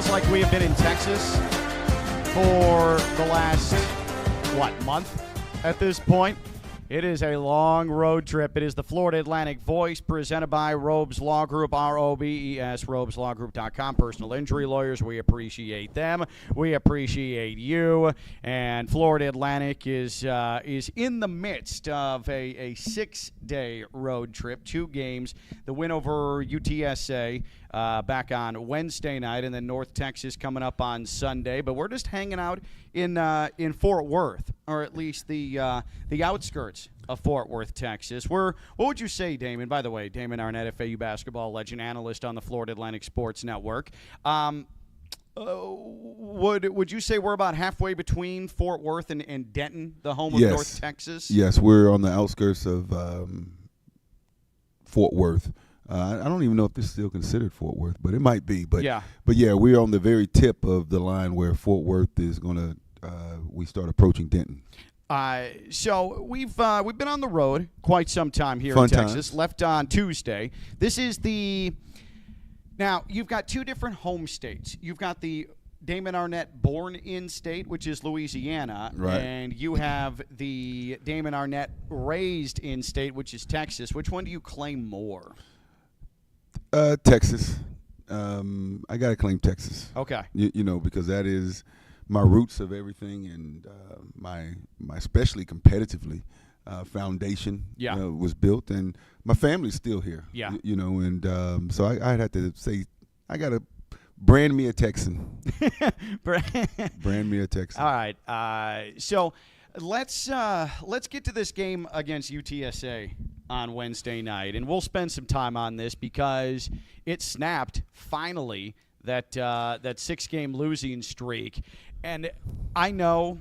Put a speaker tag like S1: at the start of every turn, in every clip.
S1: feels like we have been in Texas for the last, month at this point. It is a long road trip. It is the Florida Atlantic Voice presented by Robes Law Group, ROBES, robeslawgroup.com. Personal injury lawyers, we appreciate them. We appreciate you. And Florida Atlantic is in the midst of a 6-day road trip, 2 games. The win over UTSA back on Wednesday night, and then North Texas coming up on Sunday. But we're just hanging out in Fort Worth, or at least the outskirts of Fort Worth, Texas. What would you say, Damon? By the way, Damon Arnette, FAU basketball legend, analyst on the Florida Atlantic Sports Network. Would you say we're about halfway between Fort Worth and Denton, the home of North Texas?
S2: Yes, we're on the outskirts of Fort Worth. I don't even know if this is still considered Fort Worth, but it might be. But yeah, we're on the very tip of the line where Fort Worth is going to we start approaching Denton.
S1: So we've been on the road quite some time here
S2: Fun
S1: in Texas.
S2: times.
S1: Left on Tuesday. This is now you've got 2 different home states. You've got the Damon Arnette born in state, which is Louisiana,
S2: right,
S1: and you have the Damon Arnette raised in state, which is Texas. Which one do you claim more?
S2: Texas. I got to claim Texas.
S1: Okay.
S2: You know, because that is my roots of everything, and my especially competitively foundation was built, and my family's still here.
S1: Yeah.
S2: You know, and so I'd have to say I got to brand me a Texan. Brand me a Texan.
S1: All right. So let's get to this game against UTSA on Wednesday night, and we'll spend some time on this because it snapped finally that 6-game losing streak. And I know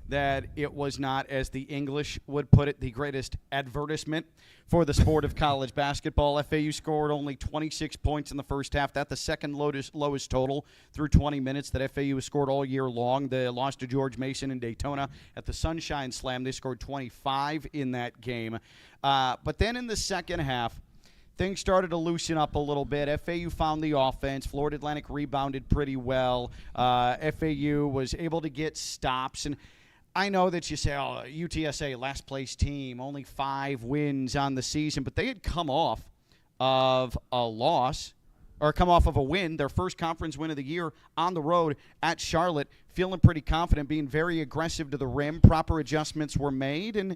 S1: that it was not, as the English would put it, the greatest advertisement for the sport of college basketball. FAU scored only 26 points in the first half. That's the second lowest total through 20 minutes that FAU has scored all year long. They lost to George Mason in Daytona at the Sunshine Slam. They scored 25 in that game. But then in the second half, things started to loosen up a little bit. FAU found the offense. Florida Atlantic rebounded pretty well. FAU was able to get stops. And I know that you say, oh, UTSA, last place team, only 5 wins on the season. But they had come off of a loss, or come off of a win, their first conference win of the year on the road at Charlotte, feeling pretty confident, being very aggressive to the rim. Proper adjustments were made. And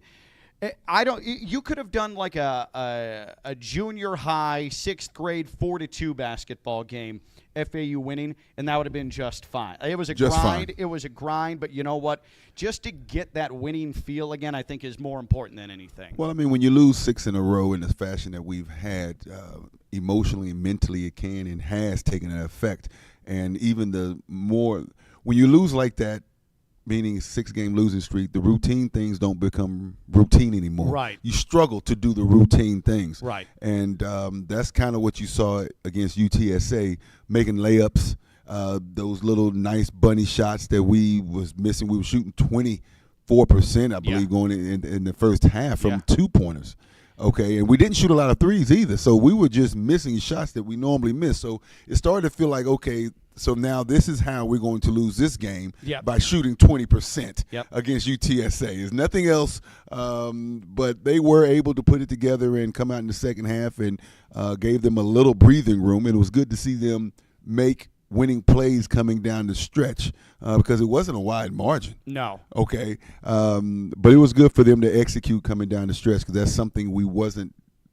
S1: you could have done like a junior high 6th grade 4-2 basketball game, FAU winning, and that would have been just fine. It was a grind.
S2: Fine.
S1: It was a grind, but you know what? Just to get that winning feel again, I think is more important than anything.
S2: Well, I mean, when you lose 6 in a row in the fashion that we've had, emotionally and mentally, it can and has taken an effect. And even when you lose like that, meaning 6-game losing streak, the routine things don't become routine anymore.
S1: Right.
S2: You struggle to do the routine things.
S1: Right.
S2: And that's kind of what you saw against UTSA, making layups, those little nice bunny shots that we was missing. We were shooting 24%, I believe, going in the first half from 2-pointers. Okay, and we didn't shoot a lot of threes either, so we were just missing shots that we normally miss. So it started to feel like, okay, so now this is how we're going to lose this game by shooting 20% against UTSA. There's nothing else, but they were able to put it together and come out in the second half and gave them a little breathing room. And it was good to see them make winning plays coming down the stretch because it wasn't a wide margin.
S1: No.
S2: Okay. But it was good for them to execute coming down the stretch because that's something we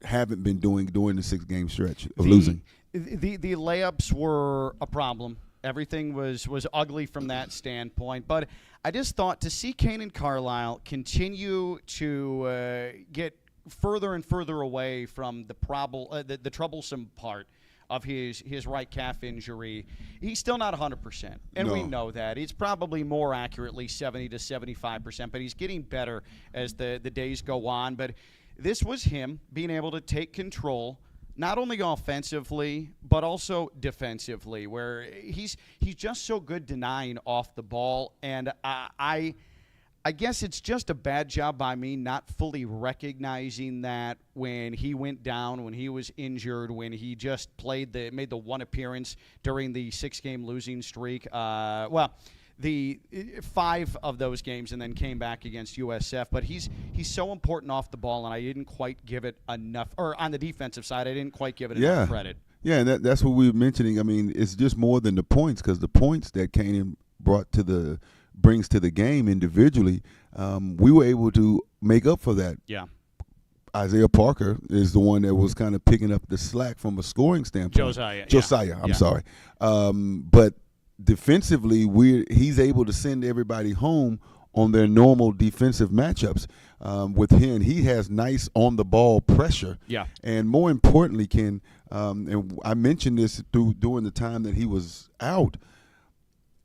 S2: haven't been doing during the 6-game stretch of losing.
S1: The layups were a problem. Everything was ugly from that standpoint. But I just thought to see Kanan Carlisle continue to get further and further away from the troublesome part of his right calf injury, he's still not 100%. And we know that. He's probably more accurately 70 to 75%, but he's getting better as the days go on. But this was him being able to take control, not only offensively, but also defensively, where he's just so good denying off the ball. And I guess it's just a bad job by me not fully recognizing that when he went down, when he was injured, when he just made the one appearance during the 6-game losing streak. The 5 of those games, and then came back against USF. But he's so important off the ball, and I didn't quite give it enough. Or on the defensive side, I didn't quite give it enough credit.
S2: Yeah, and that's what we were mentioning. I mean, it's just more than the points, because the points that Kanan brings to the game individually, we were able to make up for that.
S1: Yeah.
S2: Isaiah Parker is the one that was kind of picking up the slack from a scoring standpoint. Josiah, I'm sorry. But defensively, he's able to send everybody home on their normal defensive matchups. With him, he has nice on-the-ball pressure.
S1: Yeah.
S2: And more importantly, Ken, and I mentioned this during the time that he was out,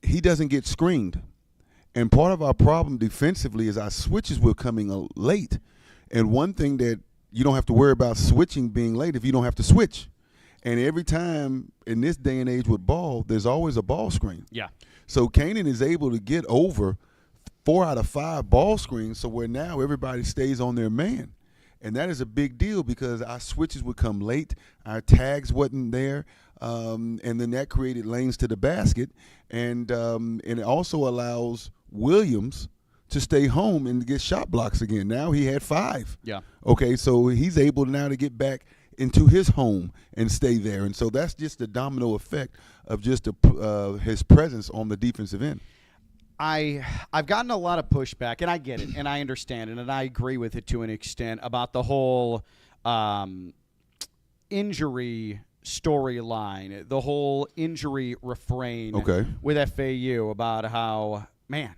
S2: he doesn't get screened. And part of our problem defensively is our switches were coming late. And one thing that you don't have to worry about switching being late if you don't have to switch. And every time in this day and age with ball, there's always a ball screen.
S1: Yeah.
S2: So Kanan is able to get over 4 out of 5 ball screens, so where now everybody stays on their man. And that is a big deal because our switches would come late, our tags wasn't there, and then that created lanes to the basket. And it also allows Williams to stay home and get shot blocks again. Now he had 5.
S1: Yeah.
S2: Okay, so he's able now to get back into his home and stay there. And so that's just the domino effect of just his presence on the defensive end.
S1: I've gotten a lot of pushback, and I get it, and I understand it, and I agree with it to an extent about the whole injury storyline, the whole injury refrain with FAU about how, man,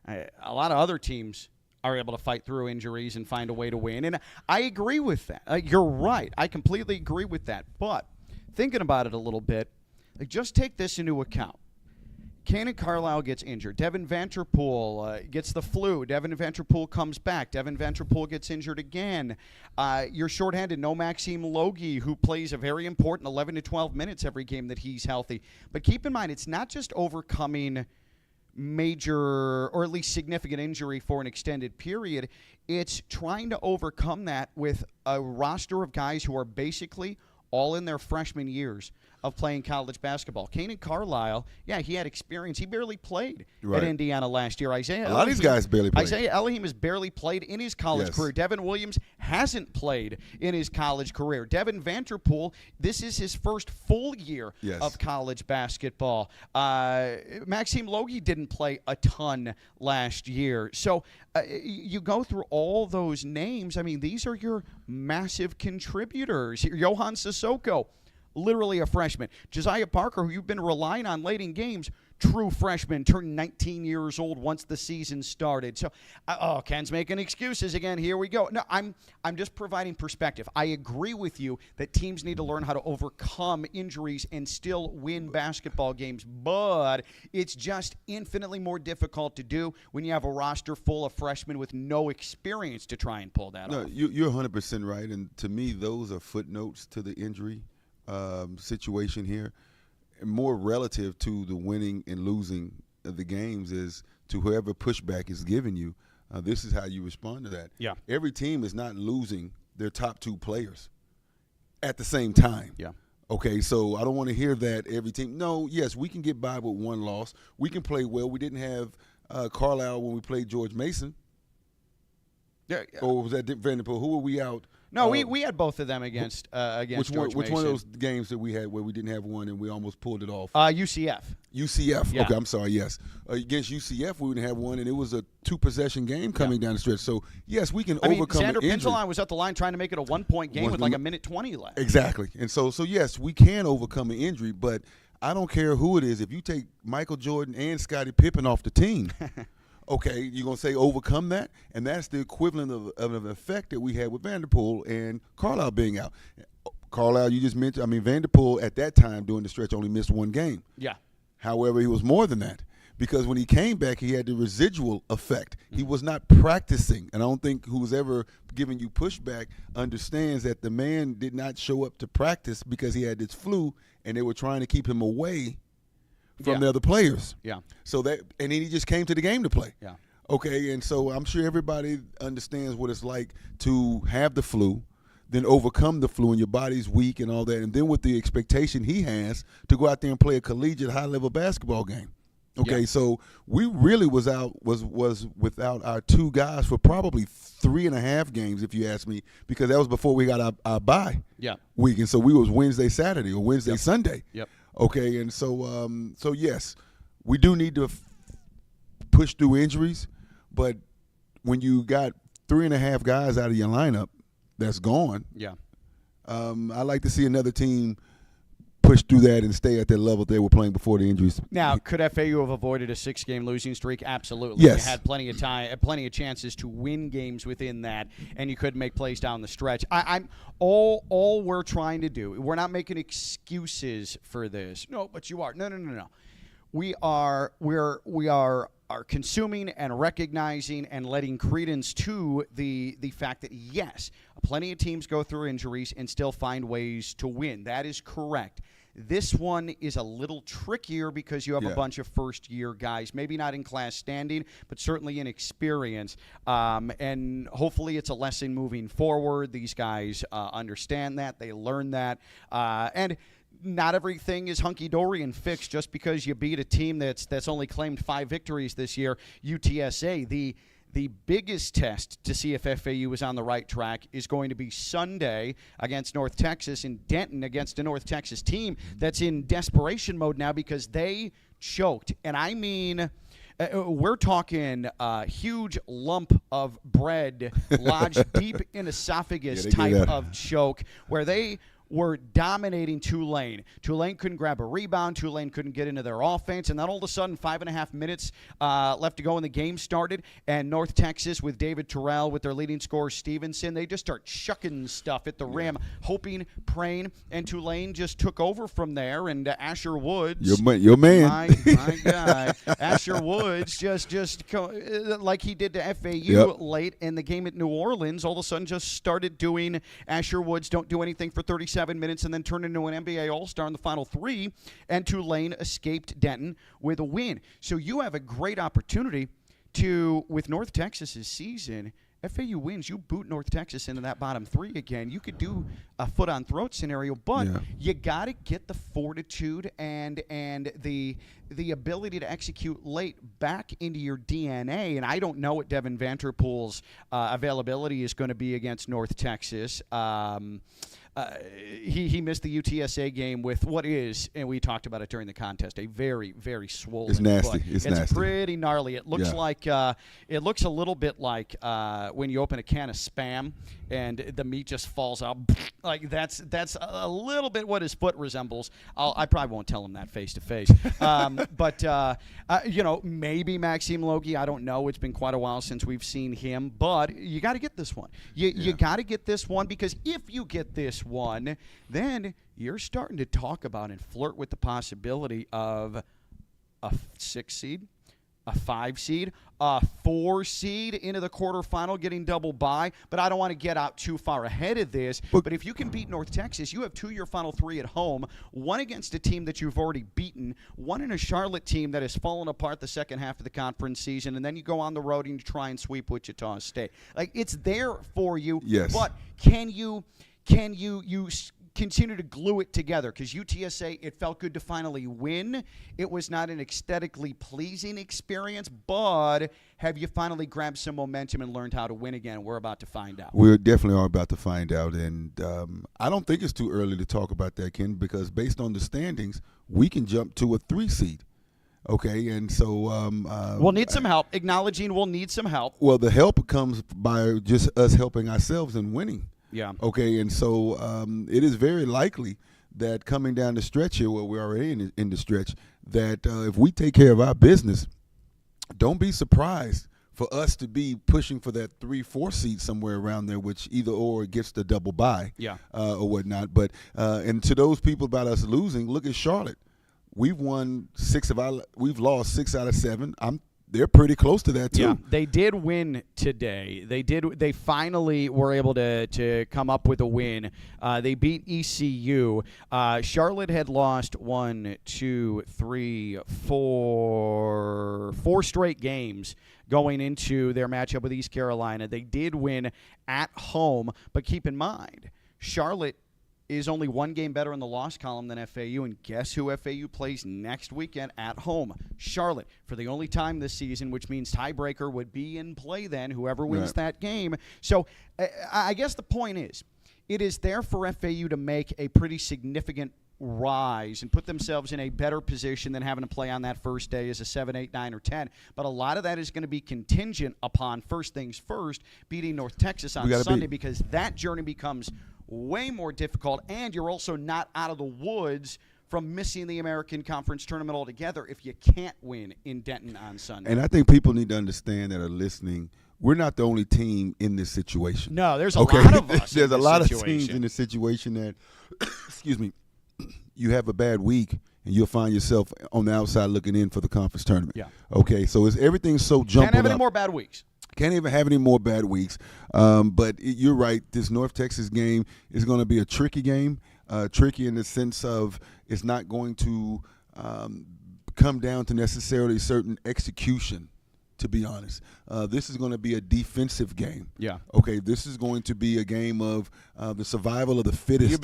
S1: a lot of other teams are able to fight through injuries and find a way to win. And I agree with that. You're right. I completely agree with that. But thinking about it a little bit, just take this into account. Cannon Carlisle gets injured. Devin Vanterpool gets the flu. Devin Vanterpool comes back. Devin Vanterpool gets injured again. You're shorthanded. No Maxime Logie, who plays a very important 11 to 12 minutes every game that he's healthy. But keep in mind, it's not just overcoming major or at least significant injury for an extended period. It's trying to overcome that with a roster of guys who are basically all in their freshman years of playing college basketball. Cannon Carlisle, yeah, he had experience. He barely played at Indiana last year.
S2: A lot of these guys barely played.
S1: Isaiah Elohim has barely played in his college career. Devin Williams hasn't played in his college career. Devin Vanterpool, this is his first full year of college basketball. Maxime Logie didn't play a ton last year. So you go through all those names. I mean, these are your massive contributors. Johan Sissoko, literally a freshman. Josiah Parker, who you've been relying on late in games, true freshman, turned 19 years old once the season started. So, Ken's making excuses again. Here we go. No, I'm just providing perspective. I agree with you that teams need to learn how to overcome injuries and still win basketball games, but it's just infinitely more difficult to do when you have a roster full of freshmen with no experience to try and pull that off.
S2: You're 100% right, and to me, those are footnotes to the injury situation here. And more relative to the winning and losing of the games is to whoever pushback is given you. This is how you respond to that.
S1: Yeah.
S2: Every team is not losing their top 2 players at the same time.
S1: Yeah.
S2: Okay, so I don't want to hear that every team. No, yes, we can get by with one loss. We can play well. We didn't have Carlisle when we played George Mason.
S1: Yeah.
S2: Or was that Vanderpool? Who were we out?
S1: No, we had both of them against George Mason.
S2: Which one of those games that we had where we didn't have one and we almost pulled it off?
S1: UCF.
S2: UCF.
S1: Yeah.
S2: Okay, I'm sorry, yes. Against UCF, we didn't have one, and it was a 2-possession game coming down the stretch. So, yes, we can overcome
S1: Sandra
S2: the injury.
S1: Pinteline was at the line trying to make it a 1-point game with like a minute 20 left.
S2: Exactly. And so yes, we can overcome an injury, but I don't care who it is. If you take Michael Jordan and Scottie Pippen off the team – okay, you're going to say overcome that? And that's the equivalent of an effect that we had with Vanderpool and Carlisle being out. Carlisle, you just mentioned, Vanderpool at that time during the stretch only missed 1 game.
S1: Yeah.
S2: However, he was more than that because when he came back, he had the residual effect. He was not practicing. And I don't think who's ever giving you pushback understands that the man did not show up to practice because he had this flu and they were trying to keep him away from the other players.
S1: Yeah.
S2: So and then he just came to the game to play.
S1: Yeah.
S2: Okay, and so I'm sure everybody understands what it's like to have the flu, then overcome the flu, and your body's weak and all that, and then with the expectation he has to go out there and play a collegiate high-level basketball game. Okay,
S1: Yeah.
S2: so we really was without our two guys for probably 3.5 games, if you ask me, because that was before we got our bye
S1: Yeah.
S2: week, and so we was Wednesday, Saturday, or Wednesday, Sunday.
S1: Yep.
S2: Okay, and so yes, we do need to push through injuries, but when you got 3.5 guys out of your lineup that's gone,
S1: Yeah.
S2: I like to see another team push through that and stay at that level they were playing before the injuries.
S1: Now, could FAU have avoided a 6-game losing streak? Absolutely.
S2: Yes.
S1: You had plenty of time, plenty of chances to win games within that, and you couldn't make plays down the stretch. I'm all we're trying to do. We're not making excuses for this. No, but you are. No. We are consuming and recognizing and letting credence to the fact that, yes, plenty of teams go through injuries and still find ways to win. That is correct. This one is a little trickier because you have a bunch of first-year guys, maybe not in class standing, but certainly in experience. And hopefully it's a lesson moving forward. These guys understand that. They learn that. And not everything is hunky-dory and fixed just because you beat a team that's only claimed 5 victories this year, UTSA. The biggest test to see if FAU is on the right track is going to be Sunday against North Texas in Denton against a North Texas team that's in desperation mode now because they choked. And I mean, we're talking a huge lump of bread lodged deep in esophagus type of choke where they were dominating Tulane. Tulane couldn't grab a rebound. Tulane couldn't get into their offense. And then all of a sudden, 5.5 minutes left to go, and the game started. And North Texas, with David Terrell, with their leading scorer, Stevenson, they just start chucking stuff at the rim, hoping, praying. And Tulane just took over from there. And Asher Woods,
S2: your man,
S1: my guy, Asher Woods, just like he did to FAU late in the game at New Orleans, all of a sudden just started doing Asher Woods don't do anything for 37 minutes and then turned into an NBA All-Star in the final 3, and Tulane escaped Denton with a win. So you have a great opportunity to, with North Texas's season, FAU wins, you boot North Texas into that bottom 3 again. You could do a foot-on-throat scenario, but you got to get the fortitude and the ability to execute late back into your DNA. And I don't know what Devin Vanterpool's availability is going to be against North Texas. He missed the UTSA game with what is, and we talked about it during the contest, a very, very swollen
S2: It's nasty.
S1: foot.
S2: It's
S1: nasty.
S2: nasty.
S1: Pretty gnarly. It looks like it looks a little bit like when you open a can of Spam and the meat just falls out. Like that's a little bit what his foot resembles. I probably won't tell him that face to face. But maybe Maxime Logie. I don't know. It's been quite a while since we've seen him. But you got to get this one. You got to get this one, because if you get this one, then you're starting to talk about and flirt with the possibility of a 6 seed, a 5 seed, a 4 seed into the quarterfinal, getting double bye. But I don't want to get out too far ahead of this. But if you can beat North Texas, you have 2 your final 3 at home, 1 against a team that you've already beaten, 1 in a Charlotte team that has fallen apart the second half of the conference season, and then you go on the road and you try and sweep Wichita State. Like, it's there for you.
S2: Yes.
S1: But can you continue to glue it together? Because UTSA, it felt good to finally win. It was not an aesthetically pleasing experience, but have you finally grabbed some momentum and learned how to win again? We're about to find out.
S2: We definitely are about to find out, and I don't think it's too early to talk about that, Ken, because based on the standings, we can jump to a 3 seed. Okay, and so
S1: we'll need some help. Acknowledging we'll need some help.
S2: Well, the help comes by just us helping ourselves and winning.
S1: Yeah.
S2: Okay, and so it is very likely that coming down the stretch here, where we're already in the stretch, that if we take care of our business, don't be surprised for us to be pushing for that 3-4 seed somewhere around there, which either or gets the double bye, or whatnot. But and to those people about us losing, look at Charlotte. We've lost 6 out of 7. They're pretty close to that too.
S1: Yeah, they did win today. They finally were able to come up with a win. They beat ECU. Charlotte had lost 1, 2, 3, 4, 4 straight games going into their matchup with East Carolina. They did win at home, but keep in mind, Charlotte is only 1 game better in the loss column than FAU, and guess who FAU plays next weekend at home? Charlotte, for the only time this season, which means tiebreaker would be in play then, whoever wins that game. So I guess the point is, it is there for FAU to make a pretty significant rise and put themselves in a better position than having to play on that first day as a 7, 8, 9, or 10. But a lot of that is going to be contingent upon, first things first, beating North Texas on Sunday, because that journey becomes way more difficult, and you're also not out of the woods from missing the American Conference tournament altogether if you can't win in Denton on Sunday.
S2: And I think people need to understand that are listening, we're not the only team in this situation.
S1: No, there's a lot of us.
S2: There's a lot of teams in this situation that, excuse me, you have a bad week and you'll find yourself on the outside looking in for the conference tournament.
S1: Yeah.
S2: Okay, so everything's so jumbled up.
S1: Can't have any more bad weeks.
S2: Can't even have any more bad weeks. But you're right. This North Texas game is going to be a tricky game. Tricky in the sense of it's not going to come down to necessarily certain execution, to be honest. This is going to be a defensive game.
S1: Yeah.
S2: Okay, this is going to be a game of the survival of the fittest.
S1: You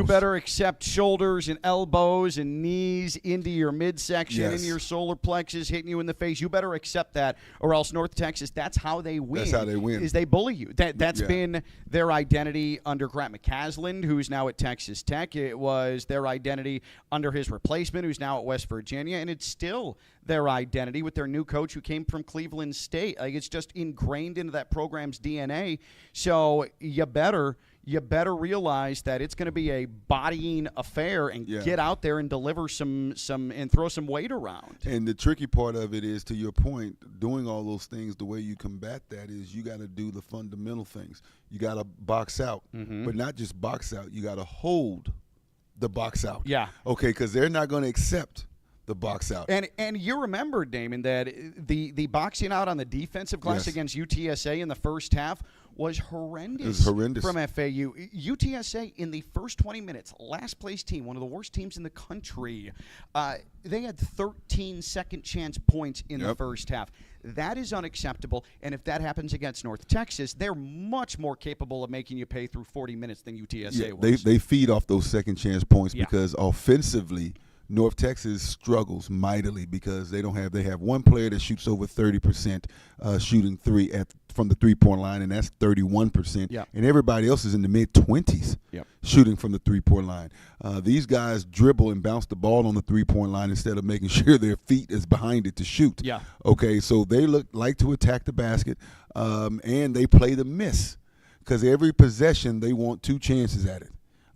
S1: better accept shoulders and elbows and knees into your midsection, into your solar plexus, hitting you in the face. You better accept that, or else North Texas, that's how they win.
S2: That's how they win.
S1: Is they bully you. That's been their identity under Grant McCaslin, who's now at Texas Tech. It was their identity under his replacement, who's now at West Virginia, and it's still their identity with their new coach who came from Cleveland State. Like, it's just ingrained into that program's DNA. So you better realize that it's going to be a bodying affair and get out there and deliver some and throw some weight around.
S2: And the tricky part of it is, to your point, doing all those things, the way you combat that is you got to do the fundamental things. You got to box out, but not just box out. You got to hold the box out.
S1: Yeah.
S2: Okay, because they're not going to accept the box out.
S1: And you remember, Damon, that the boxing out on the defensive glass against UTSA in the first half was horrendous.
S2: It was horrendous
S1: from FAU. UTSA in the first 20 minutes, last place team, one of the worst teams in the country. They had 13 second chance points in the first half. That is unacceptable, and if that happens against North Texas, they're much more capable of making you pay through 40 minutes than UTSA was.
S2: They feed off those second chance points because offensively, North Texas struggles mightily because they have one player that shoots over 30% shooting from the three-point line, and that's 31%.
S1: Yep.
S2: And everybody else is in the mid-20s shooting from the three-point line. These guys dribble and bounce the ball on the three-point line instead of making sure their feet is behind it to shoot.
S1: Yeah.
S2: Okay, so they like to attack the basket, and they play the miss because every possession they want 2 chances at it.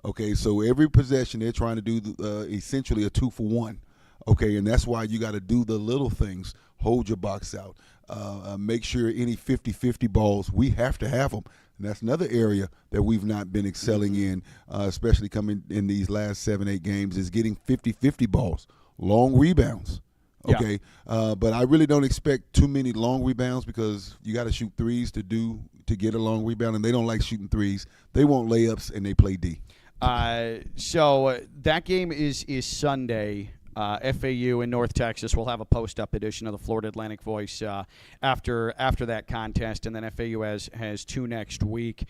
S2: Okay, so every possession they're trying to do essentially a 2-for-1. Okay, and that's why you got to do the little things. Hold your box out. Make sure any 50-50 balls, we have to have them. And that's another area that we've not been excelling in, especially coming in these last 7-8 games, is getting 50-50 balls, long rebounds. Okay, but I really don't expect too many long rebounds because you got to shoot threes to get a long rebound, and they don't like shooting threes. They want layups, and they play D.
S1: So that game is Sunday. FAU in North Texas will have a post-up edition of the Florida Atlantic Voice after that contest, and then FAU has 2 next week.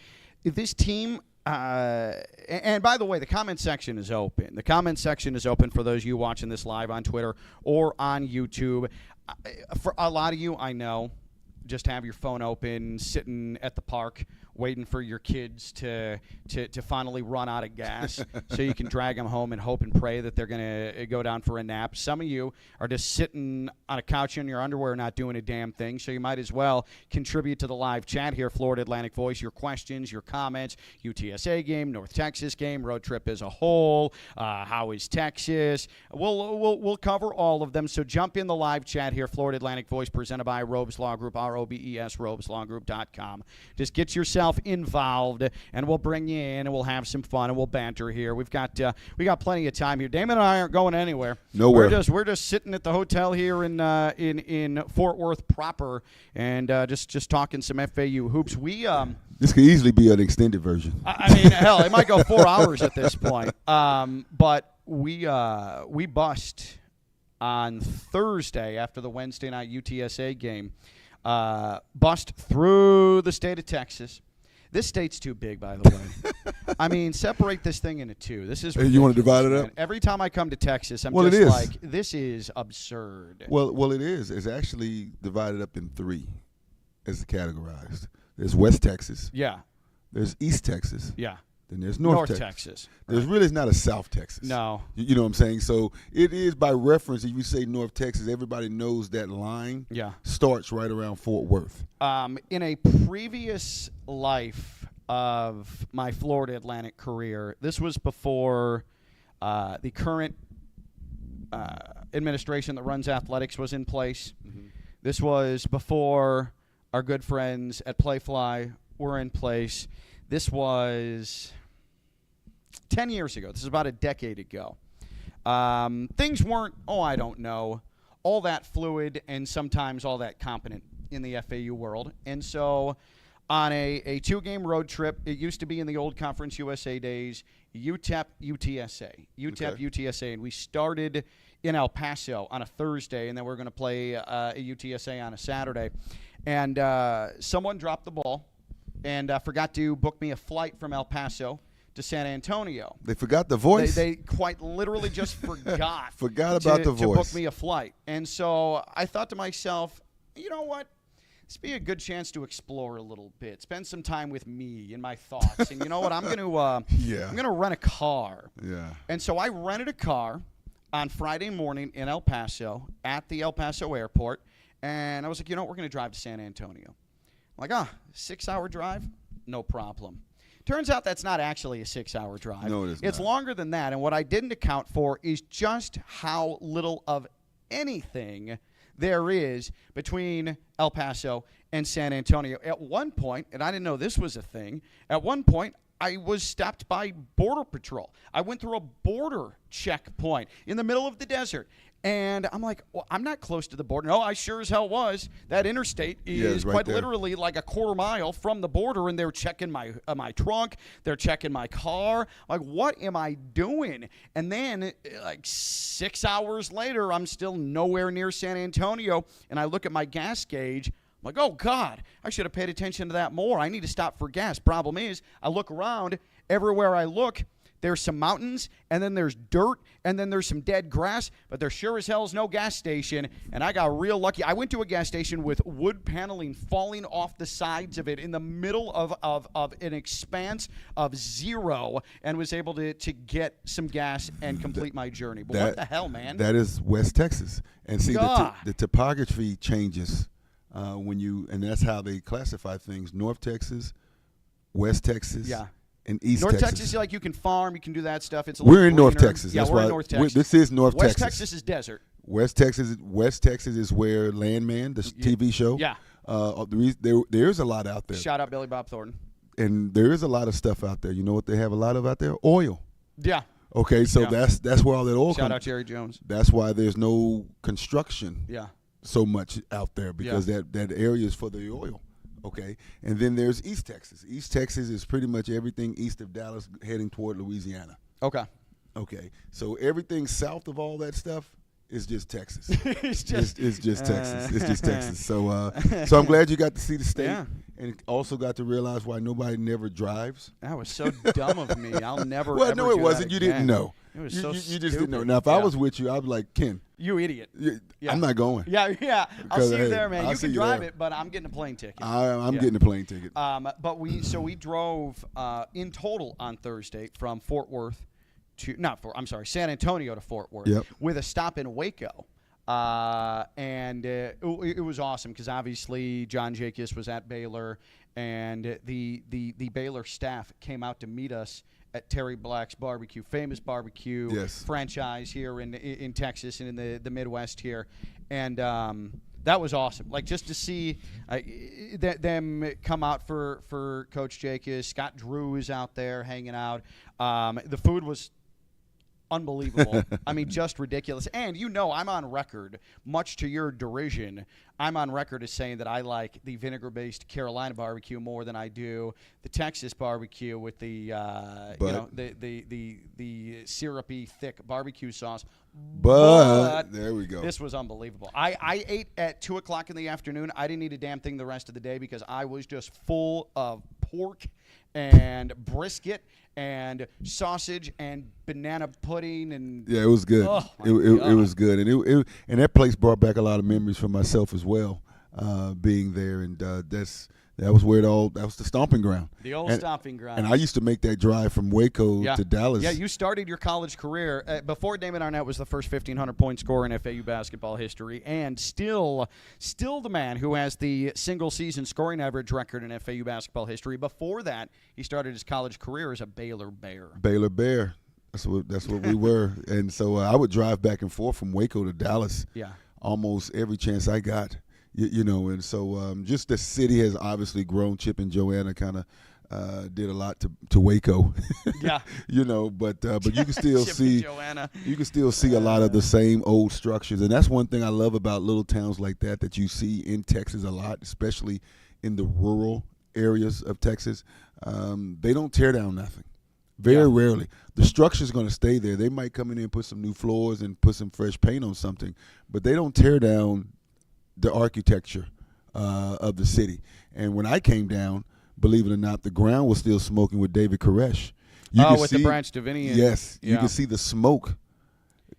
S1: This team, and by the way, the comment section is open. The comment section is open for those of you watching this live on Twitter or on YouTube. For a lot of you, I know, just have your phone open, sitting at the park, waiting for your kids to finally run out of gas so you can drag them home and hope and pray that they're going to go down for a nap. Some of you are just sitting on a couch in your underwear not doing a damn thing, so you might as well contribute to the live chat here, Florida Atlantic Voice, your questions, your comments, UTSA game, North Texas game, road trip as a whole, how is Texas? We'll cover all of them, so jump in the live chat here, Florida Atlantic Voice, presented by Robes Law Group, ROBES, robeslawgroup.com. Just get yourself involved, and we'll bring you in, and we'll have some fun, and we'll banter here. We got plenty of time here. Damon and I aren't going anywhere.
S2: Nowhere.
S1: We're just sitting at the hotel here in Fort Worth proper, and just talking some FAU hoops.
S2: This could easily be an extended version.
S1: I mean, hell, it might go 4 hours at this point. But we bust on Thursday after the Wednesday night UTSA game. Bust through the state of Texas. This state's too big, by the way. I mean, separate this thing into two. This is ridiculous,
S2: you want to divide it up?
S1: man. Every time I come to Texas, I'm
S2: Well,
S1: just
S2: it is.
S1: like, this is absurd.
S2: Well, it is. It's actually divided up in three, as categorized. There's West Texas.
S1: Yeah,
S2: There's East Texas.
S1: yeah.
S2: Then there's North Texas.
S1: Texas.
S2: There's really not a South Texas.
S1: No.
S2: You know what I'm saying? So it is by reference. If you say North Texas, everybody knows that line
S1: Yeah.
S2: starts right around Fort Worth.
S1: In a previous life of my Florida Atlantic career, this was before the current administration that runs athletics was in place. Mm-hmm. This was before our good friends at Playfly were in place. This was 10 years ago. This is about a decade ago. Things weren't, I don't know, all that fluid and sometimes all that competent in the FAU world. And so on a two-game road trip, it used to be in the old Conference USA days, UTEP, UTSA. UTEP, okay. UTSA. And we started in El Paso on a Thursday, and then we're going to play a UTSA on a Saturday. And someone dropped the ball and forgot to book me a flight from El Paso to San Antonio.
S2: They forgot the voice?
S1: They quite literally just forgot.
S2: Forgot about the voice.
S1: To book me a flight. And so I thought to myself, you know what? This would be a good chance to explore a little bit, spend some time with me and my thoughts. And you know what? I'm going to I'm going to rent a car.
S2: Yeah.
S1: And so I rented a car on Friday morning in El Paso at the El Paso airport. And I was like, you know what? We're going to drive to San Antonio. I'm like, 6-hour drive? No problem. Turns out that's not actually a 6-hour drive.
S2: No, it is
S1: It's
S2: not.
S1: longer than that. And what I didn't account for is just how little of anything there is between El Paso and San Antonio. At one point, and I didn't know this was a thing, at one point I was stopped by Border Patrol. I went through a border checkpoint in the middle of the desert. And I'm like, well, I'm not close to the border. No, I sure as hell was. That interstate is
S2: right
S1: quite
S2: there.
S1: literally like a quarter mile from the border, and they're checking my trunk. They're checking my car. Like, what am I doing? And then, like 6 hours later, I'm still nowhere near San Antonio, and I look at my gas gauge. I'm like, oh, God, I should have paid attention to that more. I need to stop for gas. Problem is, I look around. Everywhere I look, there's some mountains, and then there's dirt, and then there's some dead grass, but there sure as hell is no gas station, and I got real lucky. I went to a gas station with wood paneling falling off the sides of it in the middle of an expanse of zero, and was able to get some gas and complete my journey. But what the hell, man?
S2: That is West Texas. And see,
S1: God.
S2: the topography changes and that's how they classify things. North Texas, West Texas.
S1: Yeah.
S2: And East
S1: North
S2: Texas.
S1: Texas, like you can farm, you can do that stuff. It's a
S2: We're
S1: little
S2: in North
S1: greener.
S2: Texas.
S1: Yeah,
S2: That's
S1: we're
S2: why
S1: in North Texas.
S2: this is North
S1: West
S2: Texas.
S1: Texas is desert.
S2: West Texas is where Landman, the TV show.
S1: Yeah.
S2: There is a lot out there.
S1: Shout out Billy Bob Thornton.
S2: And there is a lot of stuff out there. You know what they have a lot of out there? Oil.
S1: Yeah.
S2: Okay, so that's where all that oil comes.
S1: Shout out Jerry Jones.
S2: That's why there's no construction so much out there, because that area is for the oil. Okay, and then there's East Texas. East Texas is pretty much everything east of Dallas heading toward Louisiana.
S1: Okay,
S2: so everything south of all that stuff is just Texas.
S1: it's just
S2: Texas. It's just Texas. So I'm glad you got to see the state, and also got to realize why nobody never drives.
S1: That was so dumb of me. I'll never.
S2: Well,
S1: ever
S2: no, it
S1: do
S2: wasn't.
S1: that
S2: You
S1: again.
S2: didn't know.
S1: It was
S2: you
S1: so
S2: just
S1: stupid.
S2: didn't know. Now, if I was with you, I'd be like, Ken,
S1: you idiot.
S2: I'm not going.
S1: Yeah. I'll see you there, man.
S2: I'll
S1: You
S2: see
S1: can
S2: you
S1: drive
S2: there.
S1: it, but I'm getting a plane ticket.
S2: I'm getting a plane ticket.
S1: But we drove in total on Thursday from Fort Worth San Antonio to Fort Worth with a stop in Waco. And it was awesome because obviously John Jacobs was at Baylor, and the Baylor staff came out to meet us at Terry Black's Barbecue, famous barbecue franchise here in Texas and in the Midwest here. And that was awesome. Like, just to see them come out for Coach Jacobs. Scott Drew is out there hanging out. The food was unbelievable. I mean, just ridiculous. And I'm on record, much to your derision, I'm on record as saying that I like the vinegar-based Carolina barbecue more than I do the Texas barbecue with the the syrupy thick barbecue sauce.
S2: But there we go.
S1: This was unbelievable. I ate at 2 o'clock in the afternoon. I didn't eat a damn thing the rest of the day because I was just full of pork and brisket and sausage and banana pudding and
S2: yeah, it was good.
S1: Oh,
S2: it was good, and and that place brought back a lot of memories for myself as well, being there, and that was where it all. That was the stomping ground.
S1: The old stomping ground.
S2: And I used to make that drive from Waco to Dallas.
S1: Yeah, you started your college career before Damon Arnette was the first 1,500-point scorer in FAU basketball history, and still the man who has the single-season scoring average record in FAU basketball history. Before that, he started his college career as a Baylor Bear.
S2: Baylor Bear. That's what we were. And so I would drive back and forth from Waco to Dallas.
S1: Yeah.
S2: Almost every chance I got. You know, and so just the city has obviously grown. Chip and Joanna kind of did a lot to Waco.
S1: Yeah.
S2: You know, but you can still
S1: Chip
S2: see
S1: and Joanna.
S2: You can still see a lot of the same old structures, and that's one thing I love about little towns like that you see in Texas a lot, especially in the rural areas of Texas. They don't tear down nothing. Very rarely. The structure's going to stay there. They might come in and put some new floors and put some fresh paint on something, but they don't tear down the architecture of the city. And when I came down, believe it or not, the ground was still smoking with David Koresh.
S1: With the Branch Davidian.
S2: Yes. You can see the smoke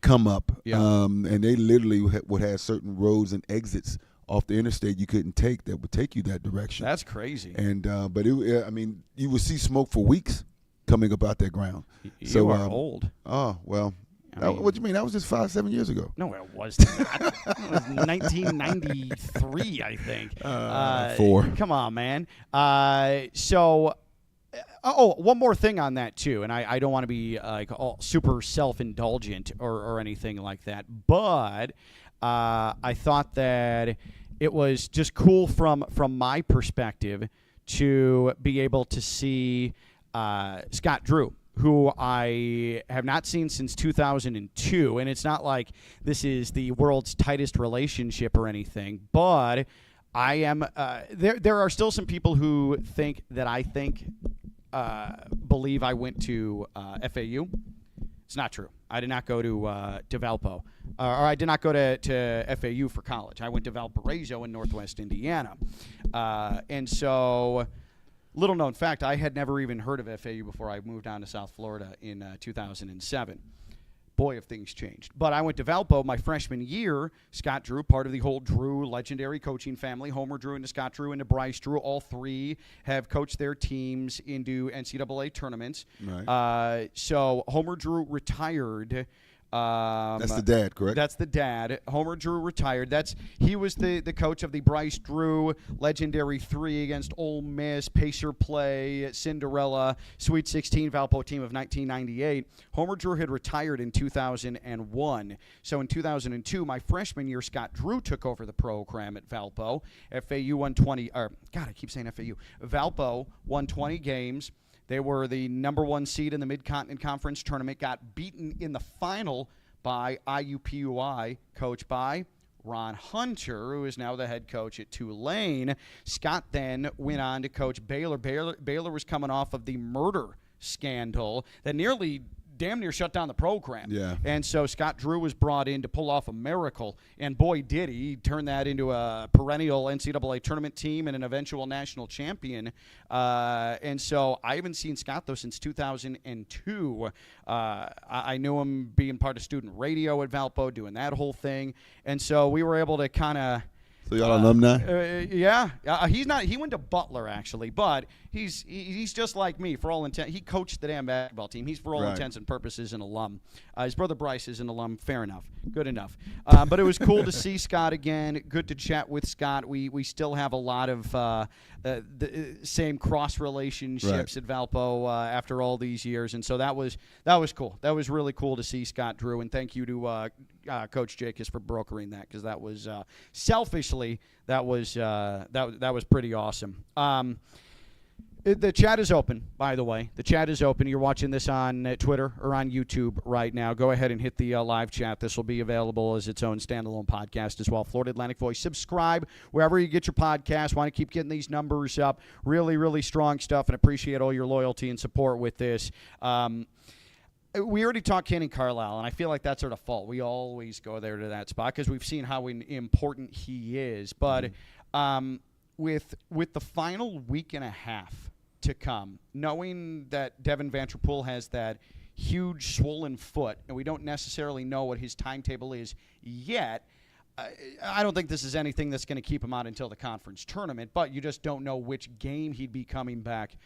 S2: come up.
S1: Yeah.
S2: And they literally would have certain roads and exits off the interstate you couldn't take that would take you that direction.
S1: That's crazy.
S2: And but I mean, you would see smoke for weeks coming up out that ground.
S1: You are old.
S2: Oh, well.
S1: I mean,
S2: what do you mean? That was just 5-7 years ago.
S1: No, it was not. It was 1993, I think.
S2: 4.
S1: Come on, man. One more thing on that, too, and I don't want to be all super self-indulgent or anything like that, but I thought that it was just cool from my perspective to be able to see Scott Drew, who I have not seen since 2002, and it's not like this is the world's tightest relationship or anything, but I am there are still some people who think that I believe I went to FAU. It's not true. I did not go to Valpo, or I did not go to FAU for college. I went to Valparaiso in Northwest Indiana, and so little known fact, I had never even heard of FAU before I moved down to South Florida in 2007. Boy, have things changed. But I went to Valpo my freshman year. Scott Drew, part of the whole Drew legendary coaching family. Homer Drew into Scott Drew into Bryce Drew. All three have coached their teams into NCAA tournaments.
S2: Right.
S1: So Homer Drew retired.
S2: That's the dad, correct?
S1: That's the dad. Homer Drew retired. He was the coach of the Bryce Drew legendary 3 against Ole Miss, Pacer play, Cinderella, Sweet 16 Valpo team of 1998. Homer Drew had retired in 2001. So in 2002, my freshman year, Scott Drew took over the program at Valpo. FAU won 20. God, I keep saying FAU. Valpo won 20 games. They were the number 1 seed in the Mid-Continent Conference tournament, got beaten in the final by IUPUI, coached by Ron Hunter, who is now the head coach at Tulane. Scott then went on to coach Baylor. Baylor was coming off of the murder scandal that damn near shut down the program.
S2: Yeah.
S1: And so Scott Drew was brought in to pull off a miracle, and boy, did he. He turned that into a perennial NCAA tournament team and an eventual national champion. And so I haven't seen Scott, though, since 2002. I knew him being part of student radio at Valpo, doing that whole thing. And so we were able to kind of –
S2: so y'all alumni?
S1: Yeah. He's not. He went to Butler, actually, but he's just like me for all intent. He coached the damn basketball team. He's for all intents and purposes an alum. His brother Bryce is an alum. Fair enough. Good enough. But it was cool to see Scott again. Good to chat with Scott. We still have a lot of the same cross relationships at Valpo after all these years, and so that was cool. That was really cool to see Scott Drew, and thank you to Coach Jacobs for brokering that, because that was selfishly that was pretty awesome. The chat is open, by the way. The chat is open. You're watching this on Twitter or on YouTube right now. Go ahead and hit the live chat. This will be available as its own standalone podcast as well. Florida Atlantic Voice. Subscribe wherever you get your podcast. Want to keep getting these numbers up. Really, really strong stuff, and appreciate all your loyalty and support with this. We already talked Cannon Carlisle, and I feel like that's our default. We always go there to that spot because we've seen how important he is. But with the final week and a half to come, knowing that Devin Vanterpool has that huge swollen foot, and we don't necessarily know what his timetable is yet, I don't think this is anything that's going to keep him out until the conference tournament, but you just don't know which game he'd be coming back.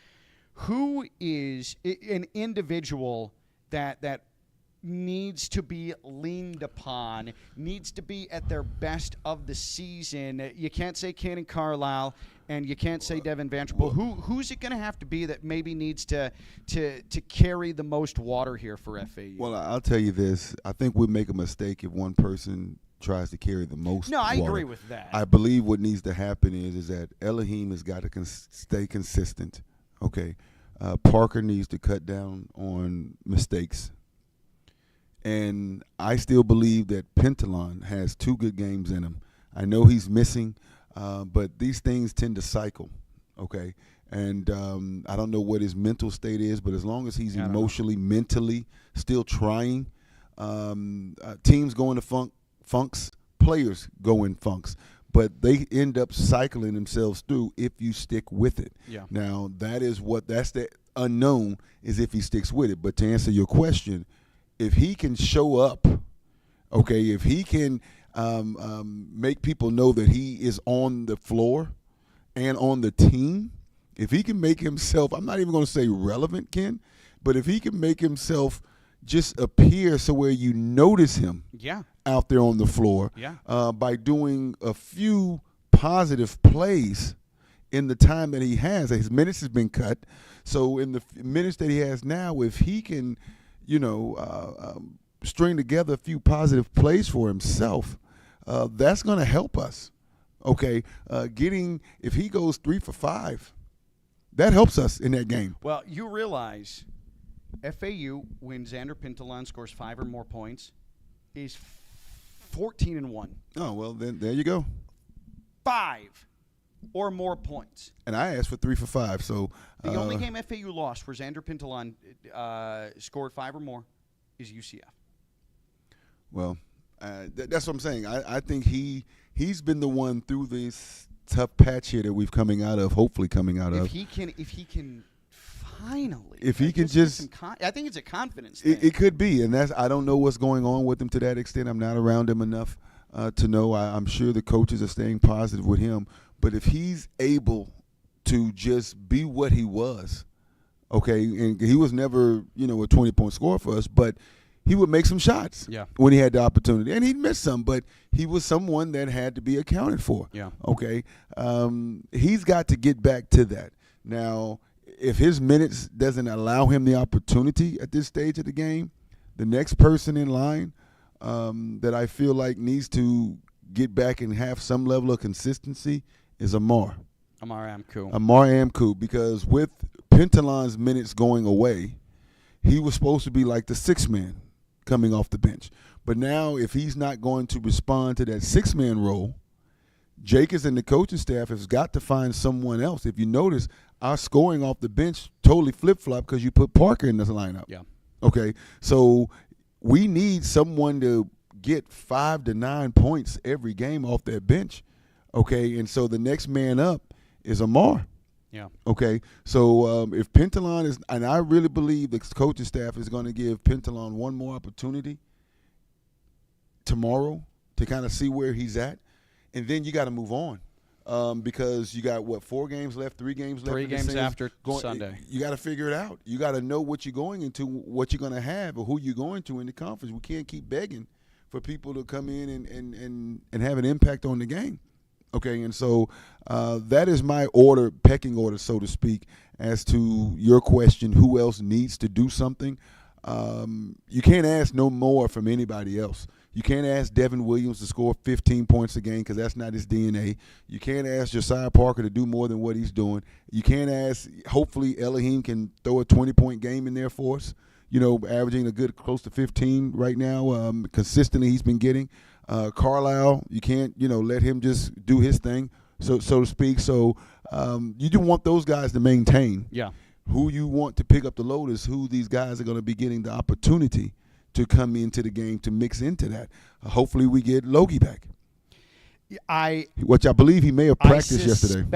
S1: Who is an individual that needs to be leaned upon, needs to be at their best of the season? You can't say Cannon Carlisle, and you can't say Devin Vanterpool. Who's it going to have to be that maybe needs to carry the most water here for FAU?
S2: Well, I'll tell you this. I think we'd make a mistake if one person tries to carry the most
S1: No, I
S2: water.
S1: agree with that.
S2: I believe what needs to happen is that Elohim has got to stay consistent. Okay. Parker needs to cut down on mistakes. And I still believe that Pentalon has 2 good games in him. I know he's missing, but these things tend to cycle, okay? And I don't know what his mental state is, but as long as he's emotionally, mentally still trying, teams go into funks, players go in funks. But they end up cycling themselves through if you stick with it.
S1: Yeah.
S2: Now, that's the unknown is if he sticks with it. But to answer your question, if he can show up, okay, if he can make people know that he is on the floor and on the team, if he can make himself, I'm not even going to say relevant, Ken, but if he can make himself just appear so where you notice him out there on the floor by doing a few positive plays in the time that he has. His minutes has been cut. So in the minutes that he has now, if he can, string together a few positive plays for himself, that's going to help us. Okay, if he goes 3 for 5, that helps us in that game.
S1: Well, you realize FAU, when Xander Pentalon scores 5 or more points, is 14-1.
S2: Oh, well, then there you go.
S1: 5 or more points.
S2: And I asked for 3 for 5. So
S1: the only game FAU lost where Xander Pentalon scored 5 or more is UCF.
S2: Well, that's what I'm saying. I think he's been the one through this tough patch here that we've hopefully coming out of.
S1: If he can finally,
S2: if he can just,
S1: I think it's a confidence thing.
S2: It could be, and I don't know what's going on with him to that extent. I'm not around him enough to know. I'm sure the coaches are staying positive with him. But if he's able to just be what he was, okay, and he was never, a 20-point scorer for us, but he would make some shots when he had the opportunity. And he'd miss some, but he was someone that had to be accounted for.
S1: Yeah.
S2: Okay. He's got to get back to that. Now, if his minutes doesn't allow him the opportunity at this stage of the game, the next person in line that I feel like needs to get back and have some level of consistency is Amar Amku, because with Pentalon's minutes going away, he was supposed to be like the 6th man coming off the bench. But now if he's not going to respond to that 6-man role, Jacobs and the coaching staff has got to find someone else. If you notice, our scoring off the bench totally flip-flopped because you put Parker in this lineup.
S1: Yeah.
S2: Okay, so we need someone to get 5 to 9 points every game off that bench. Okay, and so the next man up is Amar.
S1: Yeah.
S2: Okay, so if Pentalon is, and I really believe the coaching staff is going to give Pentalon one more opportunity tomorrow to kind of see where he's at, and then you got to move on because you got, 4 games left, 3 games left?
S1: 3 games after Sunday.
S2: You got to figure it out. You got to know what you're going into, what you're going to have, or who you're going to in the conference. We can't keep begging for people to come in and have an impact on the game. Okay, and so that is my pecking order, so to speak, as to your question, who else needs to do something. You can't ask no more from anybody else. You can't ask Devin Williams to score 15 points a game because that's not his DNA. You can't ask Josiah Parker to do more than what he's doing. You can't ask, hopefully, Elohim can throw a 20-point game in there for us, averaging a good close to 15 right now. Consistently he's been getting. Carlisle, you can't, let him just do his thing, so to speak. So you do want those guys to maintain.
S1: Yeah.
S2: Who you want to pick up the load is who these guys are going to be getting the opportunity to come into the game to mix into that. Hopefully we get Logie back. Which I believe he may have practiced yesterday.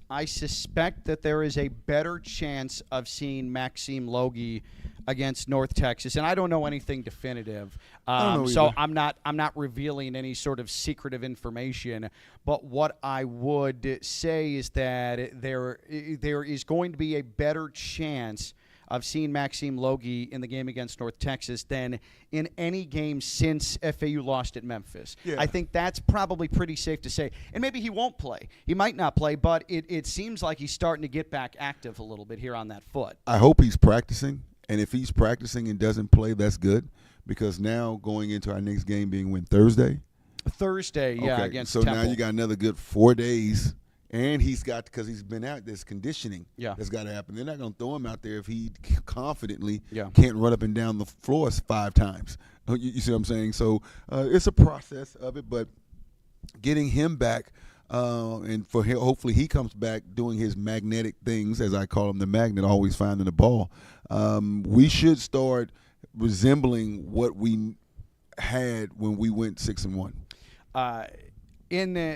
S1: I suspect that there is a better chance of seeing Maxime Logie against North Texas, and I don't know anything definitive, so I'm not revealing any sort of secretive information. But what I would say is that there is going to be a better chance of seeing Maxime Logie in the game against North Texas than in any game since FAU lost at Memphis.
S2: Yeah.
S1: I think that's probably pretty safe to say. And maybe he won't play. He might not play, but it seems like he's starting to get back active a little bit here on that foot.
S2: I hope he's practicing, and if he's practicing and doesn't play, that's good, because now going into our next game being Thursday,
S1: against
S2: so
S1: Temple.
S2: Now you got another good 4 days. And because he's been out, there's conditioning that's got to happen. They're not going to throw him out there if he confidently can't run up and down the floors 5 times. You see what I'm saying? So it's a process of it, but getting him back and for him, hopefully he comes back doing his magnetic things, as I call him, the magnet, always finding the ball. We should start resembling what we had when we went 6-1.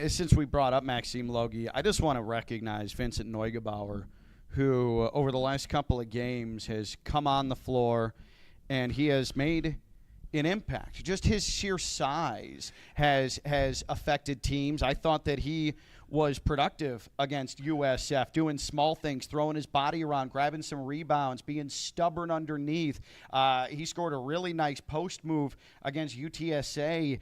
S1: Since we brought up Maxime Logie, I just want to recognize Vincent Neugebauer, who over the last couple of games has come on the floor and he has made an impact. Just his sheer size has affected teams. I thought that he was productive against USF, doing small things, throwing his body around, grabbing some rebounds, being stubborn underneath. He scored a really nice post move against UTSA.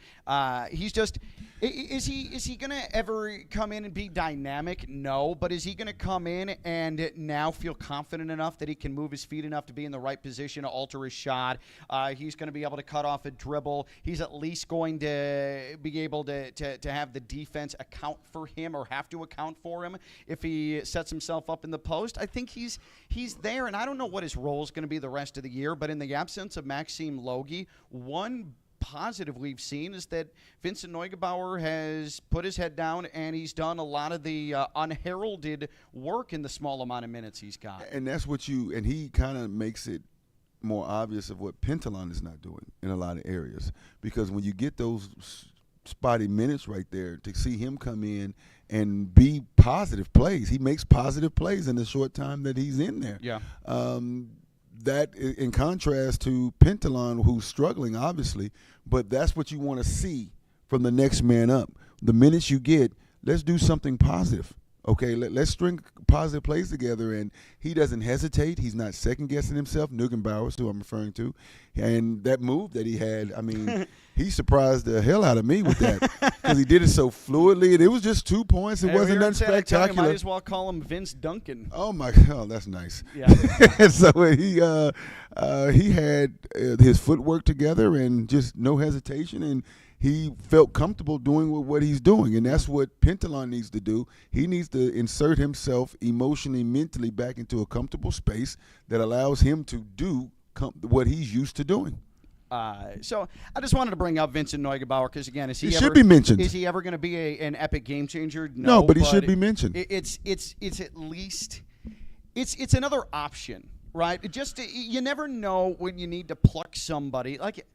S1: Is he going to ever come in and be dynamic? No, but is he going to come in and now feel confident enough that he can move his feet enough to be in the right position to alter his shot? He's going to be able to cut off a dribble. He's at least going to be able to have the defense account for him, or have to account for him if he sets himself up in the post. I think he's there, and I don't know what his role is going to be the rest of the year, but in the absence of Maxime Logie, one positive we've seen is that Vincent Neugebauer has put his head down and he's done a lot of the unheralded work in the small amount of minutes he's got.
S2: And that's what and he kind of makes it more obvious of what Pentalon is not doing in a lot of areas, because when you get those spotty minutes right there, to see him come in and be positive plays. He makes positive plays in the short time that he's in there.
S1: Yeah.
S2: That in contrast to Pentalon, who's struggling, obviously, but that's what you want to see from the next man up. The minutes you get, let's do something positive. Okay, let's string positive plays together, and he doesn't hesitate. He's not second-guessing himself. Neugebauer is who I'm referring to. And that move that he had, I mean, he surprised the hell out of me with that, because he did it so fluidly, and it was just 2 points. It wasn't nothing spectacular.
S1: You might as well call him Vince Duncan.
S2: Oh, my God, that's nice.
S1: Yeah.
S2: So he had his footwork together and just no hesitation, and he felt comfortable doing what he's doing, and that's what Pentalon needs to do. He needs to insert himself emotionally, mentally back into a comfortable space that allows him to do what he's used to doing.
S1: So I just wanted to bring up Vincent Neugebauer because, again,
S2: should be mentioned.
S1: Is he ever going to be an epic game changer?
S2: No, but he should be mentioned.
S1: It's at least it's another option, right? You never know when you need to pluck somebody like.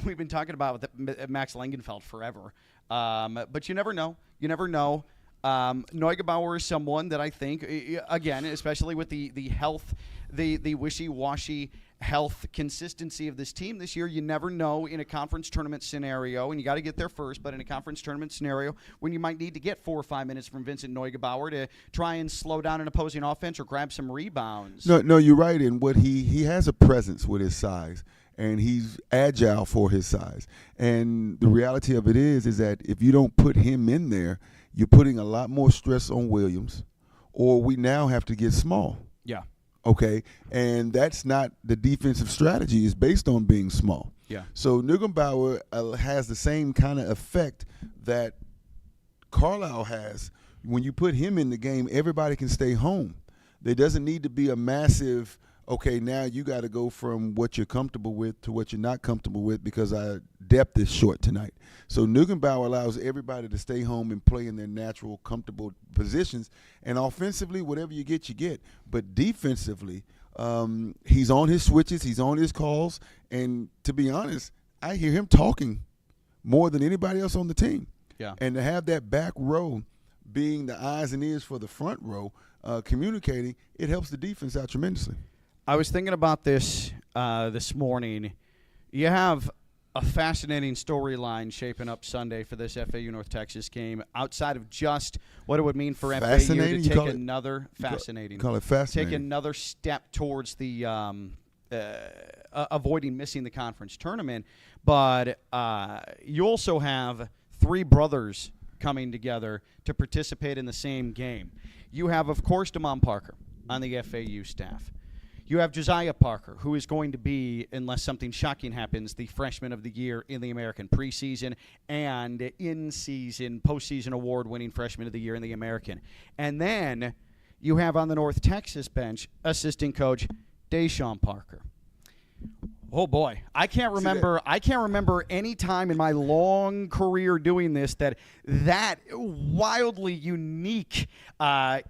S1: We've been talking about Max Langenfeld forever, but you never know. You never know. Neugebauer is someone that I think, again, especially with the health, the wishy-washy health consistency of this team this year, you never know in a conference tournament scenario, and you got to get there first, but in a conference tournament scenario when you might need to get 4 or 5 minutes from Vincent Neugebauer to try and slow down an opposing offense or grab some rebounds.
S2: No, you're right. And what he has a presence with his size. And he's agile for his size. And the reality of it is that if you don't put him in there, you're putting a lot more stress on Williams, or we now have to get small.
S1: Yeah.
S2: Okay? And that's not the defensive strategy. It's based on being small.
S1: Yeah.
S2: So Nuggenbauer has the same kind of effect that Carlisle has. When you put him in the game, everybody can stay home. There doesn't need to be a massive, okay, now you got to go from what you're comfortable with to what you're not comfortable with because our depth is short tonight. So Nuggenbauer allows everybody to stay home and play in their natural, comfortable positions. And offensively, whatever you get. But defensively, he's on his switches, he's on his calls. And to be honest, I hear him talking more than anybody else on the team.
S1: Yeah.
S2: And to have that back row being the eyes and ears for the front row, communicating, it helps the defense out tremendously.
S1: I was thinking about this this morning. You have a fascinating storyline shaping up Sunday for this FAU-North Texas game outside of just what it would mean for FAU to take another – fascinating.
S2: Call it fascinating.
S1: Take another step towards the avoiding missing the conference tournament. But you also have three brothers coming together to participate in the same game. You have, of course, Damon Parker on the FAU staff. You have Josiah Parker, who is going to be, unless something shocking happens, the freshman of the year in the American preseason and in-season, postseason award-winning freshman of the year in the American. And then you have on the North Texas bench assistant coach Deshaun Parker. Oh boy, I can't remember any time in my long career doing this that wildly unique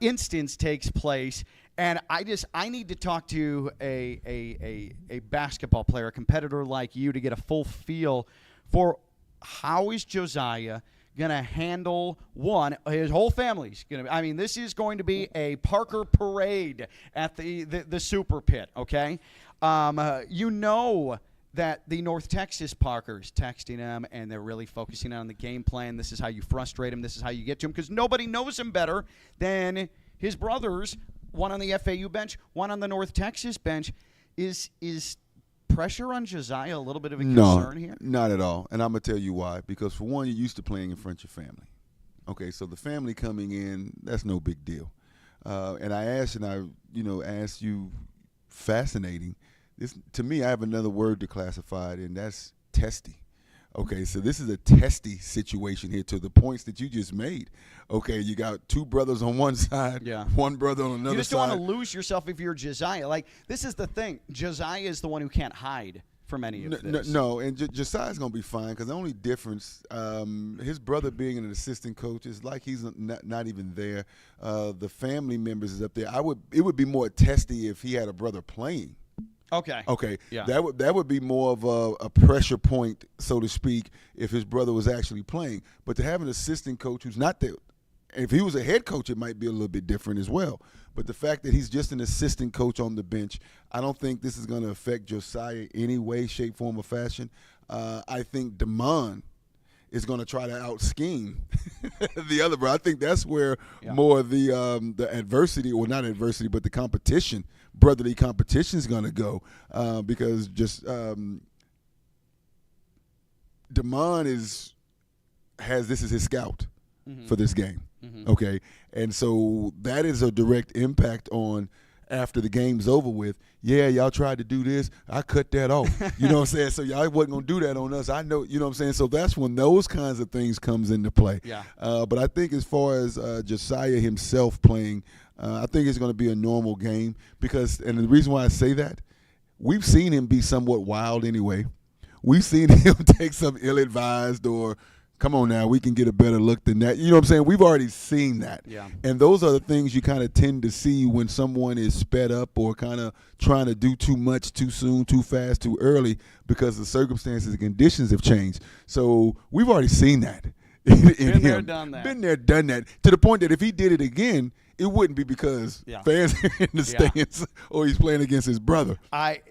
S1: instance takes place. And I need to talk to a basketball player, a competitor like you, to get a full feel for how is Josiah going to handle, one, his whole family's going to, I mean, this is going to be a Parker parade at the Super Pit, okay? You know that the North Texas Parkers texting him, and they're really focusing on the game plan. This is how you frustrate him. This is how you get to him, because nobody knows him better than his brothers, one on the FAU bench, one on the North Texas bench. Is pressure on Josiah a little bit of a concern here?
S2: No, not at all. And I'm going to tell you why. Because, for one, you're used to playing in front of your family. Okay, so the family coming in, that's no big deal. And I asked you, fascinating. To me, I have another word to classify it, and that's testy. Okay, so this is a testy situation here to the points that you just made. Okay, you got two brothers on one side, one brother on another side.
S1: You just don't want to lose yourself if you're Josiah. Like, this is the thing. Josiah is the one who can't hide from any of this.
S2: No, and Josiah's going to be fine because the only difference, his brother being an assistant coach is like he's not even there. The family members is up there. It would be more testy if he had a brother playing. Okay. Yeah. That would be more of a pressure point, so to speak, if his brother was actually playing. But to have an assistant coach who's not there, if he was a head coach, it might be a little bit different as well. But the fact that he's just an assistant coach on the bench, I don't think this is going to affect Josiah in any way, shape, form, or fashion. I think Damon is going to try to out-scheme the other brother. I think that's where more of the adversity, or not adversity, but the competition, brotherly competition is going to go because just Damon has this as his scout for this game. Okay, and so that is a direct impact on after the game's over with. Yeah, y'all tried to do this. I cut that off. You know what I'm saying? So y'all wasn't going to do that on us. I know, you know what I'm saying? So that's when those kinds of things comes into play.
S1: Yeah.
S2: But I think as far as Josiah himself playing, I think it's going to be a normal game because, and the reason why I say that, we've seen him be somewhat wild anyway. We've seen him take some ill-advised or come on now, we can get a better look than that. You know what I'm saying? We've already seen that.
S1: Yeah.
S2: And those are the things you kind of tend to see when someone is sped up or kind of trying to do too much, too soon, too fast, too early because the circumstances and conditions have changed. So we've already seen that in
S1: Been
S2: him.
S1: there, done that.
S2: Been there, done that. To the point that if he did it again, it wouldn't be because fans are in the stands or he's playing against his brother.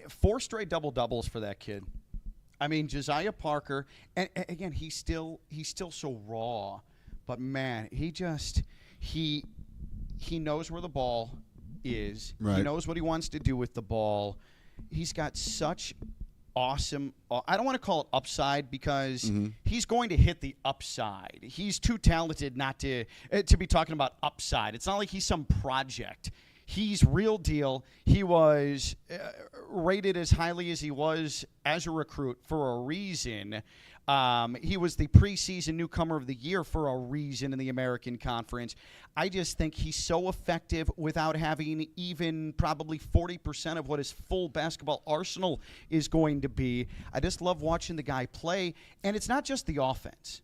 S1: 4 straight double-doubles for that kid. I mean, Josiah Parker, and again, he's still so raw, but man, he knows where the ball is.
S2: Right.
S1: He knows what he wants to do with the ball. He's got such awesome. I don't want to call it upside because he's going to hit the upside. He's too talented not to be talking about upside. It's not like he's some project. He's real deal. He was rated as highly as he was as a recruit for a reason. He was the preseason newcomer of the year for a reason in the American Conference. I just think he's so effective without having even probably 40% of what his full basketball arsenal is going to be. I just love watching the guy play. And it's not just the offense.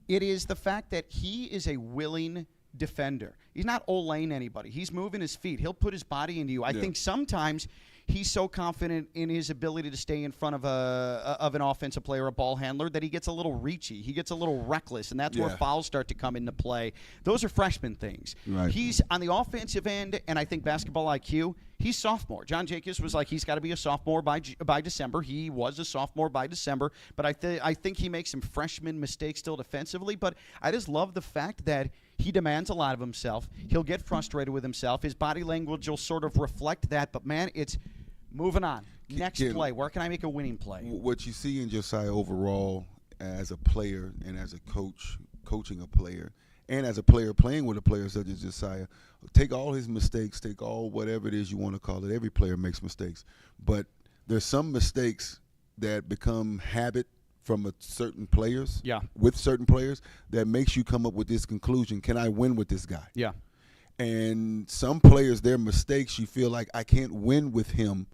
S1: It is the fact that he is a willing defender. He's not Olaine anybody. He's moving his feet. He'll put his body into you. I think sometimes he's so confident in his ability to stay in front of an offensive player, a ball handler, that he gets a little reachy. He gets a little reckless, and that's where fouls start to come into play. Those are freshman things.
S2: Right.
S1: He's on the offensive end, and I think basketball IQ, he's sophomore. John Jacobs was like, he's got to be a sophomore by December. He was a sophomore by December, but I think he makes some freshman mistakes still defensively. But I just love the fact that he demands a lot of himself. He'll get frustrated with himself. His body language will sort of reflect that. But, man, it's moving on. Next play. Where can I make a winning play?
S2: What you see in Josiah overall as a player and as a coach, coaching a player, and as a player playing with a player such as Josiah, take all his mistakes, take all whatever it is you want to call it. Every player makes mistakes. But there's some mistakes that become habit from certain players, with certain players, that makes you come up with this conclusion: can I win with this guy?
S1: Yeah.
S2: And some players, their mistakes, you feel like I can't win with him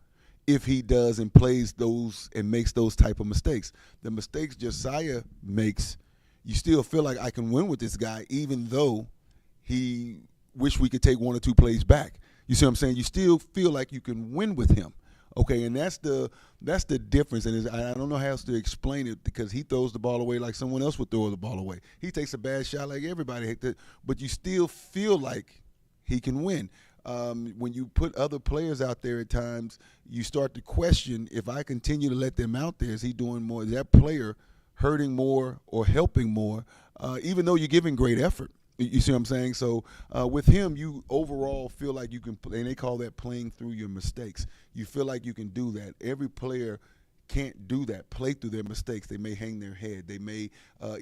S2: if he does and plays those and makes those type of mistakes. The mistakes Josiah makes, you still feel like I can win with this guy, even though he wish we could take one or two plays back. You see what I'm saying? You still feel like you can win with him. Okay, and that's the difference, and I don't know how else to explain it, because he throws the ball away like someone else would throw the ball away. He takes a bad shot like everybody, but you still feel like he can win. When you put other players out there at times, you start to question, if I continue to let them out there, is he doing more? Is that player hurting more or helping more, even though you're giving great effort? You see what I'm saying? So with him, you overall feel like you can, and they call that playing through your mistakes. You feel like you can do that. Every player can't do that, play through their mistakes. They may hang their head. They may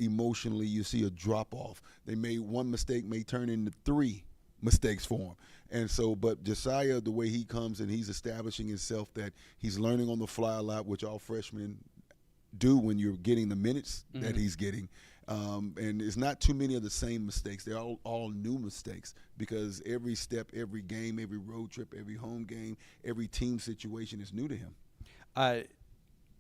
S2: emotionally, you see a drop off. One mistake may turn into 3 mistakes for him. And so, but Josiah, the way he comes and he's establishing himself, that he's learning on the fly a lot, which all freshmen do when you're getting the minutes that he's getting. And it's not too many of the same mistakes. They're all new mistakes, because every step, every game, every road trip, every home game, every team situation is new to him.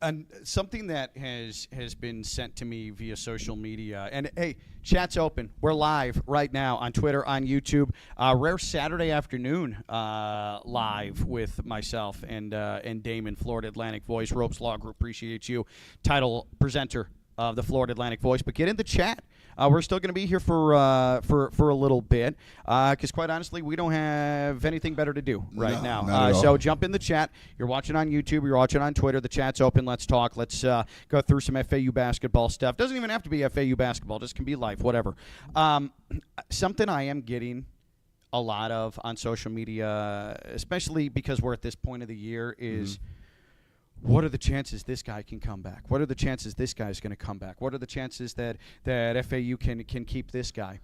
S1: And something that has been sent to me via social media, and hey, chat's open. We're live right now on Twitter, on YouTube. Rare Saturday afternoon live with myself and Damon, Florida Atlantic Voice, Ropes Law Group. Appreciate you, title presenter of the Florida Atlantic Voice. But get in the chat. We're still going to be here for a little bit, because quite honestly, we don't have anything better to do right now. So jump in the chat. You're watching on YouTube. You're watching on Twitter. The chat's open. Let's talk. Let's go through some FAU basketball stuff. Doesn't even have to be FAU basketball. Just can be life, whatever. Something I am getting a lot of on social media, especially because we're at this point of the year, is what are the chances this guy can come back? What are the chances this guy's going to come back? What are the chances that FAU can keep this guy?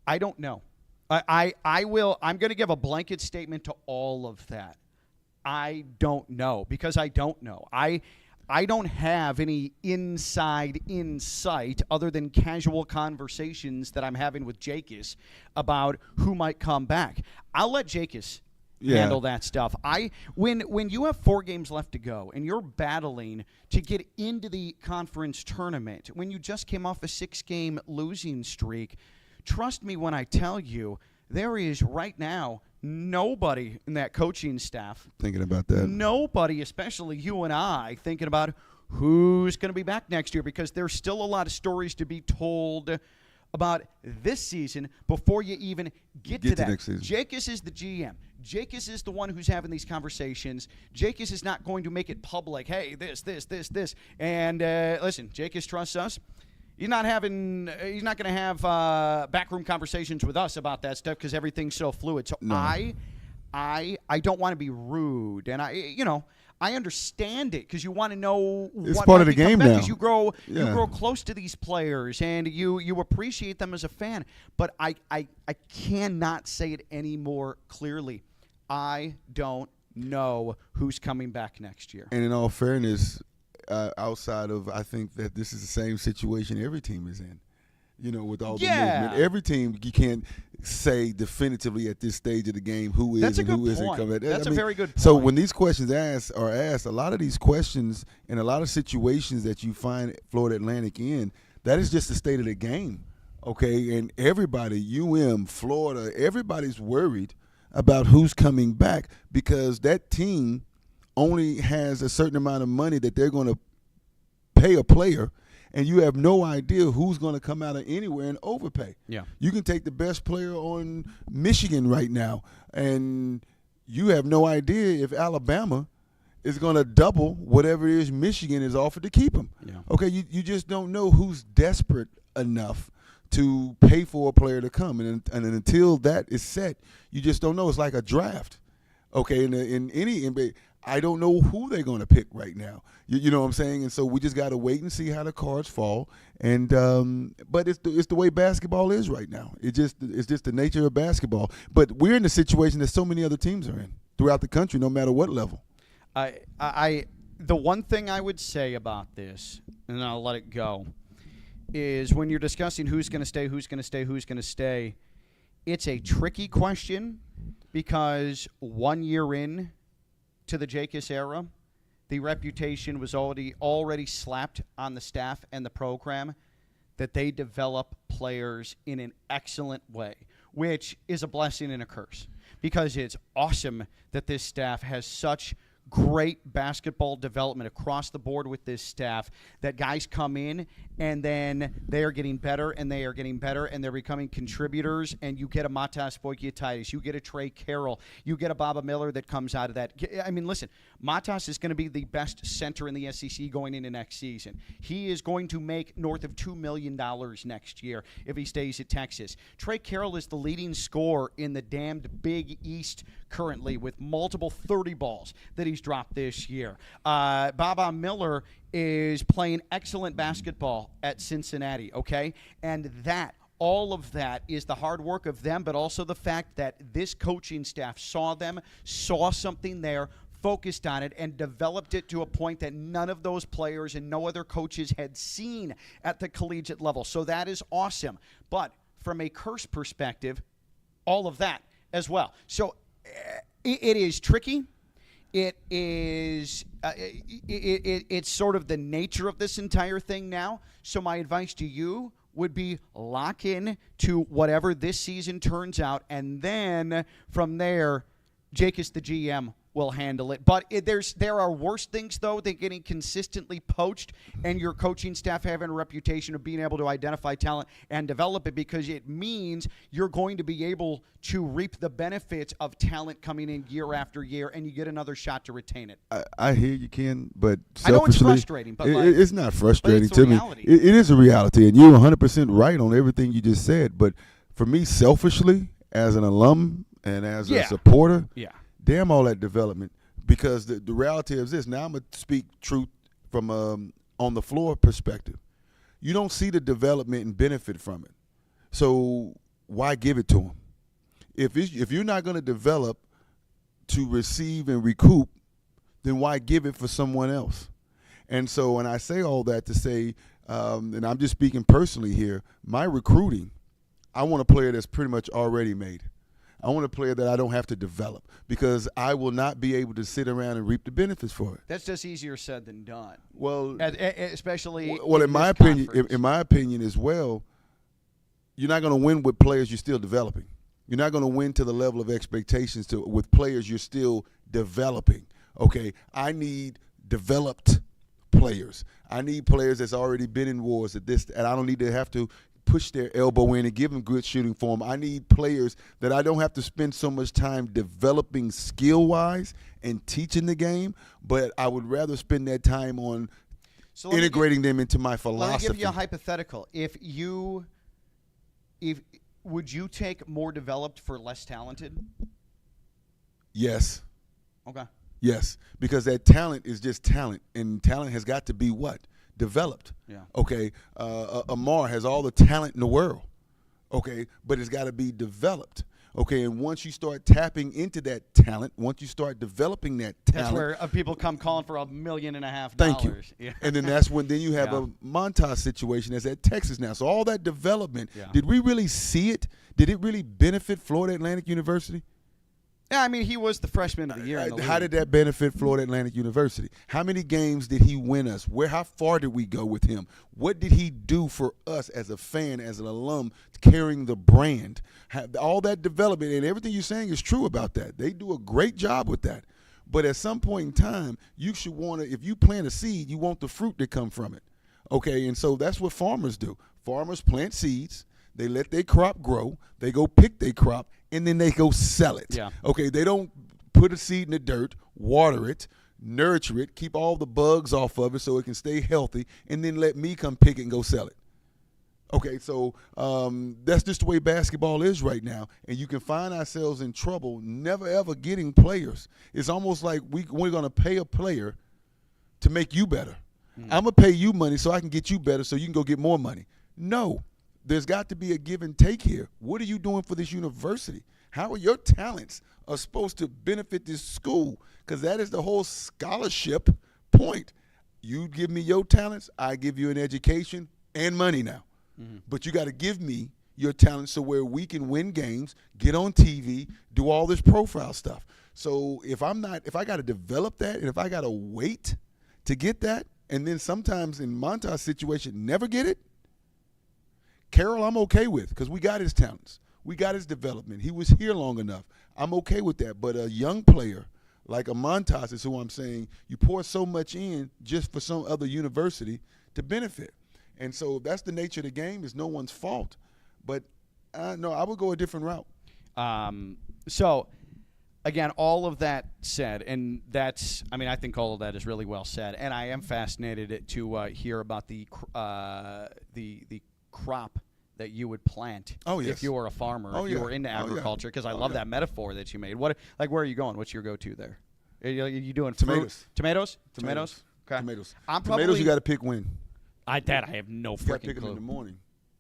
S1: I don't know. I'm going to give a blanket statement to all of that. I don't know, because I don't know. I don't have any inside insight other than casual conversations that I'm having with Jacobs about who might come back. I'll let Jacobs handle that stuff. When you have 4 games left to go and you're battling to get into the conference tournament, when you just came off a 6-game losing streak, trust me when I tell you, there is right now nobody in that coaching staff
S2: thinking about that.
S1: Nobody, especially you and I, thinking about who's going to be back next year, because there's still a lot of stories to be told about this season before you even get to that.
S2: Next season.
S1: Jacobs is the GM. Jacobs is the one who's having these conversations. Jacobs is not going to make it public. Hey, this. And listen, Jacobs trusts us. He's not going to have backroom conversations with us about that stuff, because everything's so fluid. So no. I don't want to be rude, and I understand it because you want to know
S2: It's
S1: what
S2: part
S1: might
S2: of the
S1: be coming
S2: game
S1: back,
S2: now.
S1: 'cause you grow
S2: Yeah.
S1: close to these players and you appreciate them as a fan. But I cannot say it any more clearly. I don't know who's coming back next year.
S2: And in all fairness, outside of, I think that this is the same situation every team is in. With all the movement, every team, you can't say definitively at this stage of the game who is
S1: That's a
S2: and
S1: good
S2: who isn't
S1: point.
S2: coming.
S1: That's a very good point.
S2: So when these questions are asked, a lot of these questions and a lot of situations that you find Florida Atlantic in, that is just the state of the game, okay? And everybody, Florida, everybody's worried about who's coming back because that team only has a certain amount of money that they're going to pay a player, and you have no idea who's going to come out of anywhere and overpay.
S1: Yeah.
S2: You can take the best player on Michigan right now, and you have no idea if Alabama is going to double whatever it is Michigan is offered to keep him.
S1: Yeah.
S2: Okay, you just don't know who's desperate enough to pay for a player to come, and until that is set, you just don't know. It's like a draft. Okay, in any NBA, I don't know who they're going to pick right now. You know what I'm saying? And so we just got to wait and see how the cards fall. And but it's the way basketball is right now. It's just the nature of basketball. But we're in the situation that so many other teams are in throughout the country, no matter what level.
S1: The one thing I would say about this, and I'll let it go, is when you're discussing who's going to stay, it's a tricky question because 1 year in to the Jacobs era, the reputation was already slapped on the staff and the program that they develop players in an excellent way, which is a blessing and a curse because it's awesome that this staff has such great basketball development across the board with this staff that guys come in and then they are getting better and they are getting better and they're becoming contributors, and you get a Matas Boikiatitis, you get a Trey Carroll, you get a Baba Miller that comes out of that. I mean, listen, Matas is going to be the best center in the SEC going into next season. He is going to make north of $2 million next year if he stays at Texas. Trey Carroll is the leading scorer in the damned Big East currently with multiple 30 balls that he's dropped this year. Baba Miller is playing excellent basketball at Cincinnati, okay? And all of that is the hard work of them, but also the fact that this coaching staff saw something there, focused on it, and developed it to a point that none of those players and no other coaches had seen at the collegiate level. So that is awesome. But from a curse perspective, all of that as well. So it is tricky. It is it's sort of the nature of this entire thing now. So my advice to you would be lock in to whatever this season turns out, and then from there, Jacobs the GM will handle it. But there are worse things, though, than getting consistently poached and your coaching staff having a reputation of being able to identify talent and develop it, because it means you're going to be able to reap the benefits of talent coming in year after year, and you get another shot to retain it.
S2: I hear you, Ken, but
S1: I know it's
S2: selfishly,
S1: frustrating, but
S2: it's not frustrating
S1: but it's
S2: to me. It is a reality, and you're 100% right on everything you just said. But for me, selfishly, as an alum and as a supporter, damn all that development, because the reality is this. Now I'm going to speak truth from on the floor perspective. You don't see the development and benefit from it. So why give it to them? If you're not going to develop to receive and recoup, then why give it for someone else? And so, and I say all that to say, and I'm just speaking personally here, my recruiting, I want a player that's pretty much already made. I want a player that I don't have to develop, because I will not be able to sit around and reap the benefits for it.
S1: That's just easier said than done.
S2: Well,
S1: especially
S2: in my opinion as well, you're not going to win with players you're still developing. You're not going to win to the level of expectations with players you're still developing. Okay, I need developed players. I need players that's already been in wars and I don't need to have to push their elbow in and give them good shooting form. I need players that I don't have to spend so much time developing skill-wise and teaching the game, but I would rather spend that time on integrating them into my philosophy.
S1: Let me give you a hypothetical. Would you take more developed for less talented?
S2: Yes.
S1: Okay.
S2: Yes, because that talent is just talent, and talent has got to be what? Developed.
S1: Yeah.
S2: Okay, Amar has all the talent in the world, okay, but it's got to be developed. Okay, and once you start tapping into that talent, once you start developing that talent,
S1: that's where people come calling for $1.5 million.
S2: Thank you.
S1: Yeah.
S2: And then that's when you have
S1: Yeah.
S2: a Montage situation that's at Texas now. So all that development,
S1: Yeah.
S2: did we really see it? Did it really benefit Florida Atlantic University?
S1: Yeah, I mean, he was the freshman of the year. In the
S2: How
S1: league.
S2: did that benefit Florida Atlantic University? How many games did he win us? How far did we go with him? What did he do for us as a fan, as an alum, carrying the brand? All that development, and everything you're saying is true about that. They do a great job with that. But at some point in time, you should want to, if you plant a seed, you want the fruit that come from it. Okay, and so that's what farmers do. Farmers plant seeds. They let their crop grow. They go pick their crop, and then they go sell it.
S1: Yeah.
S2: Okay, they don't put a seed in the dirt, water it, nurture it, keep all the bugs off of it so it can stay healthy, and then let me come pick it and go sell it. Okay, so that's just the way basketball is right now, and you can find ourselves in trouble never, ever getting players. It's almost like we're going to pay a player to make you better. I'm going to pay you money so I can get you better so you can go get more money. No. There's got to be a give and take here. What are you doing for this university? How are your talents are supposed to benefit this school? Because that is the whole scholarship point. You give me your talents, I give you an education and money now. Mm-hmm. But you got to give me your talents so where we can win games, get on TV, do all this profile stuff. So if I got to develop that, and if I got to wait to get that, and then sometimes in Montage's situation never get it, Carroll, I'm okay with because we got his talents. We got his development. He was here long enough. I'm okay with that. But a young player like a Montage is who I'm saying you pour so much in just for some other university to benefit. And so that's the nature of the game. It's no one's fault. But, no, I would go a different route.
S1: So, again, all of that said, and that's, I mean, I think all of that is really well said. And I am fascinated to hear about the crop that you would plant if you were a farmer, if you were into agriculture, because I love that metaphor that you made. Where are you going? What's your go-to there? Are you doing
S2: tomatoes?
S1: Tomatoes? Okay.
S2: Tomatoes.
S1: Probably,
S2: tomatoes you got to pick when?
S1: I have no freaking clue.
S2: You got to pick them in the morning.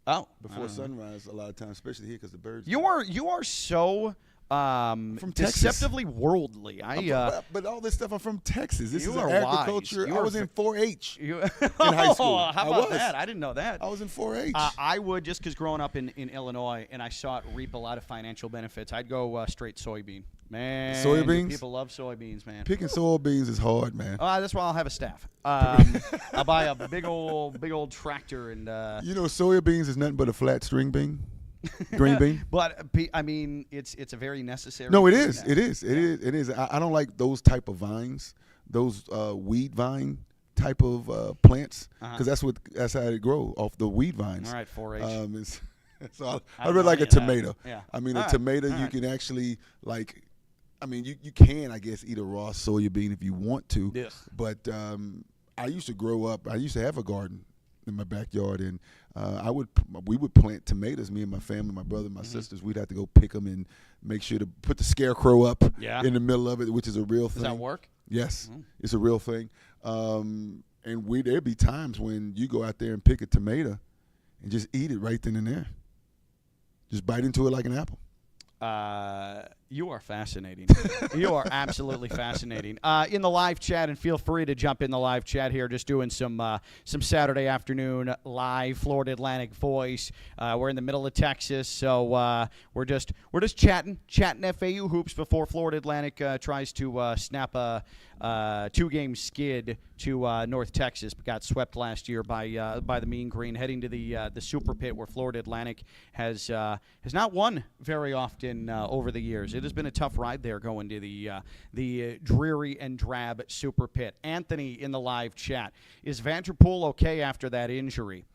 S1: Oh.
S2: Before sunrise a lot of times, especially here because the birds.
S1: You are so
S2: from
S1: deceptively worldly.
S2: But all this stuff, I'm from Texas. This is
S1: are
S2: agriculture.
S1: I
S2: was in 4-H
S1: in
S2: high school.
S1: How about that? I didn't know that.
S2: I was in 4-H.
S1: I would, just because growing up in Illinois, and I saw it reap a lot of financial benefits, I'd go straight soybean. Man,
S2: soybeans?
S1: People love soybeans, man.
S2: Picking soybeans is hard, man.
S1: That's why I'll have a staff. I'll buy a big old tractor and.
S2: Soybeans is nothing but a flat string bean. Green bean.
S1: But I mean, it's a very necessary.
S2: No, it is. It is. I don't like those type of vines, those weed vine type of plants, because that's how they grow off the weed vines.
S1: All right, 4-H.
S2: So I really like a tomato.
S1: Yeah.
S2: I mean, a tomato you can actually like. I mean, you can, I guess, eat a raw soybean if you want to.
S1: Yes.
S2: But I used to grow up. I used to have a garden in my backyard, and we would plant tomatoes. Me and my family, my brother, my sisters, we'd have to go pick them and make sure to put the scarecrow up in the middle of it, which is a real thing.
S1: Does that work?
S2: Yes, it's a real thing. And there'd be times when you go out there and pick a tomato and just eat it right then and there. Just bite into it like an apple.
S1: You are fascinating. You are absolutely fascinating. In the live chat, and feel free to jump in the live chat here. Just doing some Saturday afternoon live Florida Atlantic voice. We're in the middle of Texas, so we're just chatting FAU hoops before Florida Atlantic tries to snap a 2-game skid to North Texas. Got swept last year by the Mean Green, heading to the Super Pit, where Florida Atlantic has not won very often over the years. It has been a tough ride there going to the dreary and drab Super Pit. Anthony in the live chat, is Vanderpool okay after that injury?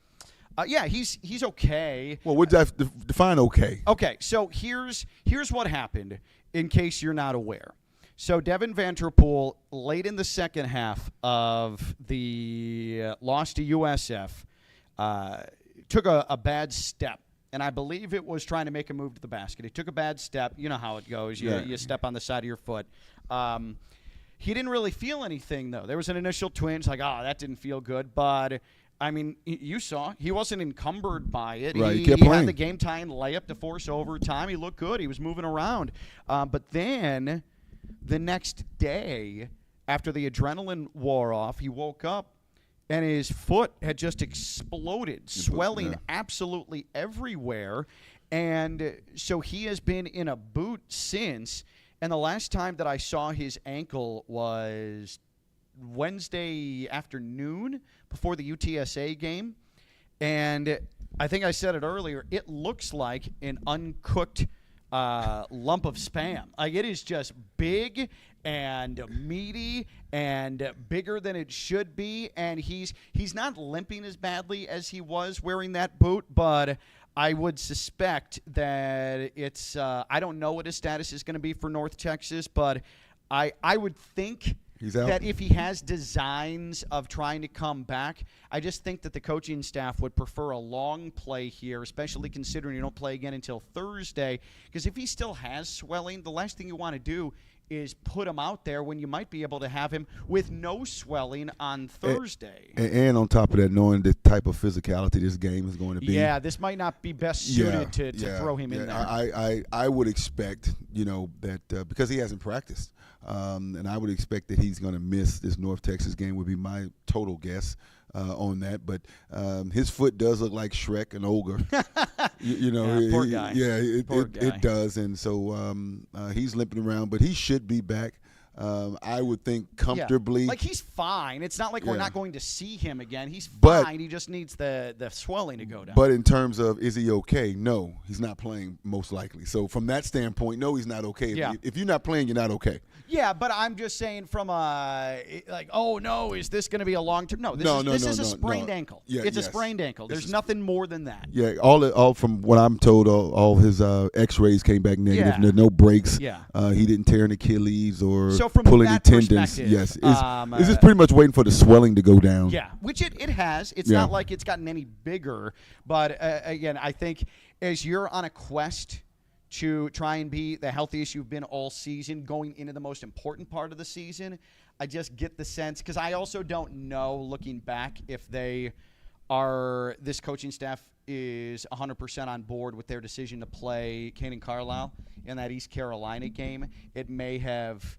S1: Yeah, he's okay.
S2: Well, what define okay?
S1: Okay, so here's what happened, in case you're not aware. So Devin Vanderpool, late in the second half of the loss to USF, took a bad step. And I believe it was trying to make a move to the basket. He took a bad step. You know how it goes. You step on the side of your foot. He didn't really feel anything, though. There was an initial twinge, like, that didn't feel good. But, I mean, you saw, he wasn't encumbered by it.
S2: Right,
S1: He
S2: kept
S1: had
S2: playing.
S1: the game-tying layup to force overtime. He looked good. He was moving around. But then the next day, after the adrenaline wore off, he woke up, and his foot had just exploded, swelling absolutely everywhere. And so he has been in a boot since. And the last time that I saw his ankle was Wednesday afternoon before the UTSA game. And I think I said it earlier, it looks like an uncooked lump of Spam. Like, it is just big and meaty and bigger than it should be. And he's not limping as badly as he was wearing that boot, but I would suspect that it's I don't know what his status is going to be for North Texas, but I would think that if he has designs of trying to come back, I just think that the coaching staff would prefer a long play here, especially considering you don't play again until Thursday. Because if he still has swelling, the last thing you want to do is put him out there when you might be able to have him with no swelling on Thursday.
S2: And on top of that, knowing the type of physicality this game is going to be.
S1: Yeah, this might not be best suited to throw him in there.
S2: I would expect, that because he hasn't practiced, and I would expect that he's going to miss this North Texas game would be my total guess on that. But his foot does look like Shrek and Ogre.
S1: Poor guy.
S2: Yeah,
S1: Poor guy.
S2: it does. And so he's limping around, but he should be back. I would think comfortably.
S1: Yeah. Like, he's fine. It's not like we're not going to see him again. He's fine.
S2: But
S1: he just needs the swelling to go down.
S2: But in terms of is he okay? No, he's not playing most likely. So from that standpoint, no, he's not okay. If you're not playing, you're not okay.
S1: Yeah, but I'm just saying from is this going to be a long term? No, this is a sprained ankle.
S2: Yeah,
S1: it's a sprained ankle. There's nothing more than that.
S2: Yeah, all from what I'm told, all his X-rays came back negative.
S1: Yeah.
S2: There's no breaks.
S1: Yeah.
S2: He didn't tear an Achilles or
S1: so from
S2: pull any
S1: that
S2: tendons.
S1: perspective,
S2: Yes, it's just pretty much waiting for the swelling to go down.
S1: Yeah, which it has. It's not like it's gotten any bigger. But again, I think as you're on a quest to try and be the healthiest you've been all season, going into the most important part of the season, I just get the sense, because I also don't know, looking back, if this coaching staff is 100% on board with their decision to play Kaden Carlisle in that East Carolina game. It may have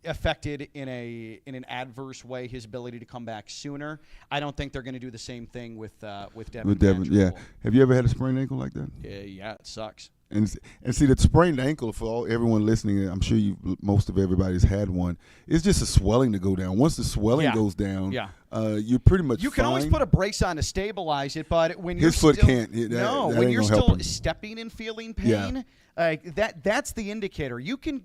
S1: affected in an adverse way his ability to come back sooner. I don't think they're going to do the same thing with Devin.
S2: With Devin, yeah. Have you ever had a sprained ankle like that?
S1: Yeah, it sucks.
S2: And see, the sprained ankle, for everyone listening, I'm sure most of everybody's had one. It's just a swelling to go down. Once the swelling goes down, you're pretty much.
S1: You can always put a brace on to stabilize it, but when
S2: his foot can't.
S1: When you're still stepping and feeling pain, that's the indicator. You can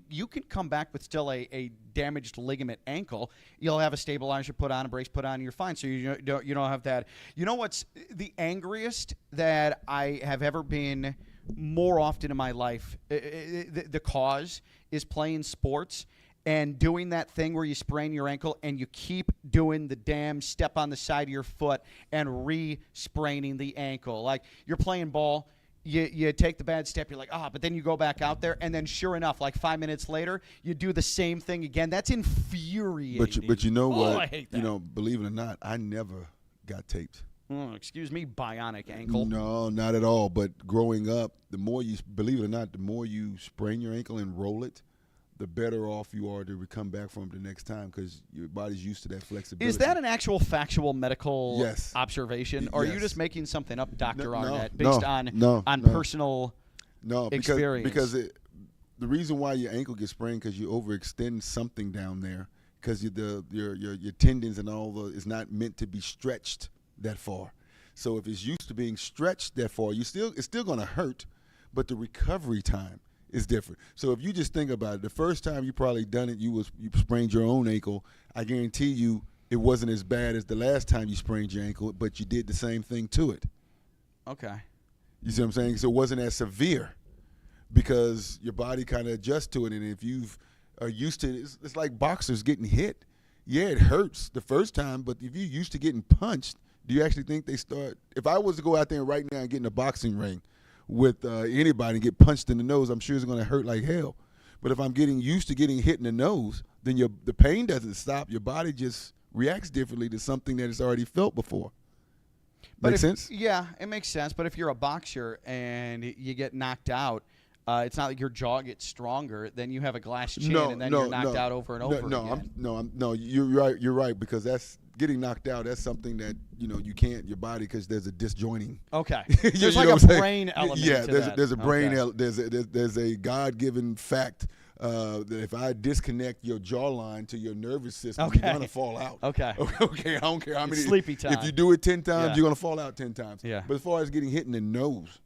S1: come back with still a damaged ligament ankle. You'll have a stabilizer put on, a brace put on, you're fine. So you don't have that. You know what's the angriest that I have ever been? More often in my life, the cause is playing sports and doing that thing where you sprain your ankle and you keep doing the damn step on the side of your foot and re-spraining the ankle. Like, you're playing ball, you take the bad step, you're like, but then you go back out there, and then sure enough, like 5 minutes later, you do the same thing again. That's infuriating.
S2: But you know what?
S1: I hate that.
S2: Believe it or not, I never got taped.
S1: Excuse me, bionic ankle.
S2: No, not at all. But growing up, the more you sprain your ankle and roll it, the better off you are to come back from the next time, because your body's used to that flexibility.
S1: Is that an actual factual medical observation, or are you
S2: Yes.
S1: just making something up, Dr. Arnette,
S2: based
S1: on personal experience?
S2: Because the reason why your ankle gets sprained because you overextend something down there, because your tendons and all is not meant to be stretched that far. So if it's used to being stretched that far, it's still going to hurt, but the recovery time is different. So if you just think about it, the first time you probably done it, you sprained your own ankle. I guarantee you it wasn't as bad as the last time you sprained your ankle, but you did the same thing to it.
S1: Okay.
S2: You see what I'm saying? So it wasn't as severe because your body kind of adjusts to it, and if are used to it, it's like boxers getting hit. Yeah, it hurts the first time, but if you're used to getting punched, do you actually think they start? If I was to go out there right now and get in a boxing ring with anybody and get punched in the nose, I'm sure it's going to hurt like hell. But if I'm getting used to getting hit in the nose, then the pain doesn't stop. Your body just reacts differently to something that it's already felt before. Make sense?
S1: Yeah, it makes sense. But if you're a boxer and you get knocked out, it's not like your jaw gets stronger. Then you have a glass chin, and then you're knocked out over and over again.
S2: No, you're right. You're right, because that's getting knocked out. That's something that you can't your body, because there's a disjointing.
S1: Okay,
S2: you
S1: there's
S2: know
S1: like
S2: what
S1: a
S2: I'm saying?
S1: brain element.
S2: Yeah,
S1: to
S2: there's
S1: that.
S2: there's a brain.
S1: Okay.
S2: There's a God-given fact that if I disconnect your jawline to your nervous system, you're gonna fall out.
S1: Okay.
S2: Okay. I don't care how many.
S1: Sleepy time.
S2: If you do it 10 times, you're gonna fall out 10 times.
S1: Yeah.
S2: But as far as getting hit in the nose,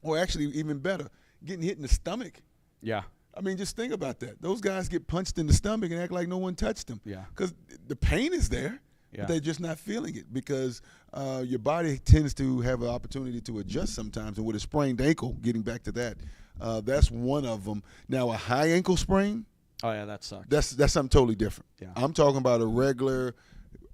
S2: or actually even better, getting hit in the stomach.
S1: Yeah.
S2: I mean, just think about that. Those guys get punched in the stomach and act like no one touched them.
S1: Yeah.
S2: Because the pain is there,
S1: Yeah.
S2: but they're just not feeling it, because your body tends to have an opportunity to adjust sometimes. And with a sprained ankle, getting back to that, that's one of them. Now, a high ankle sprain,
S1: Oh yeah, that sucks.
S2: that's something totally different.
S1: Yeah.
S2: I'm talking about a regular,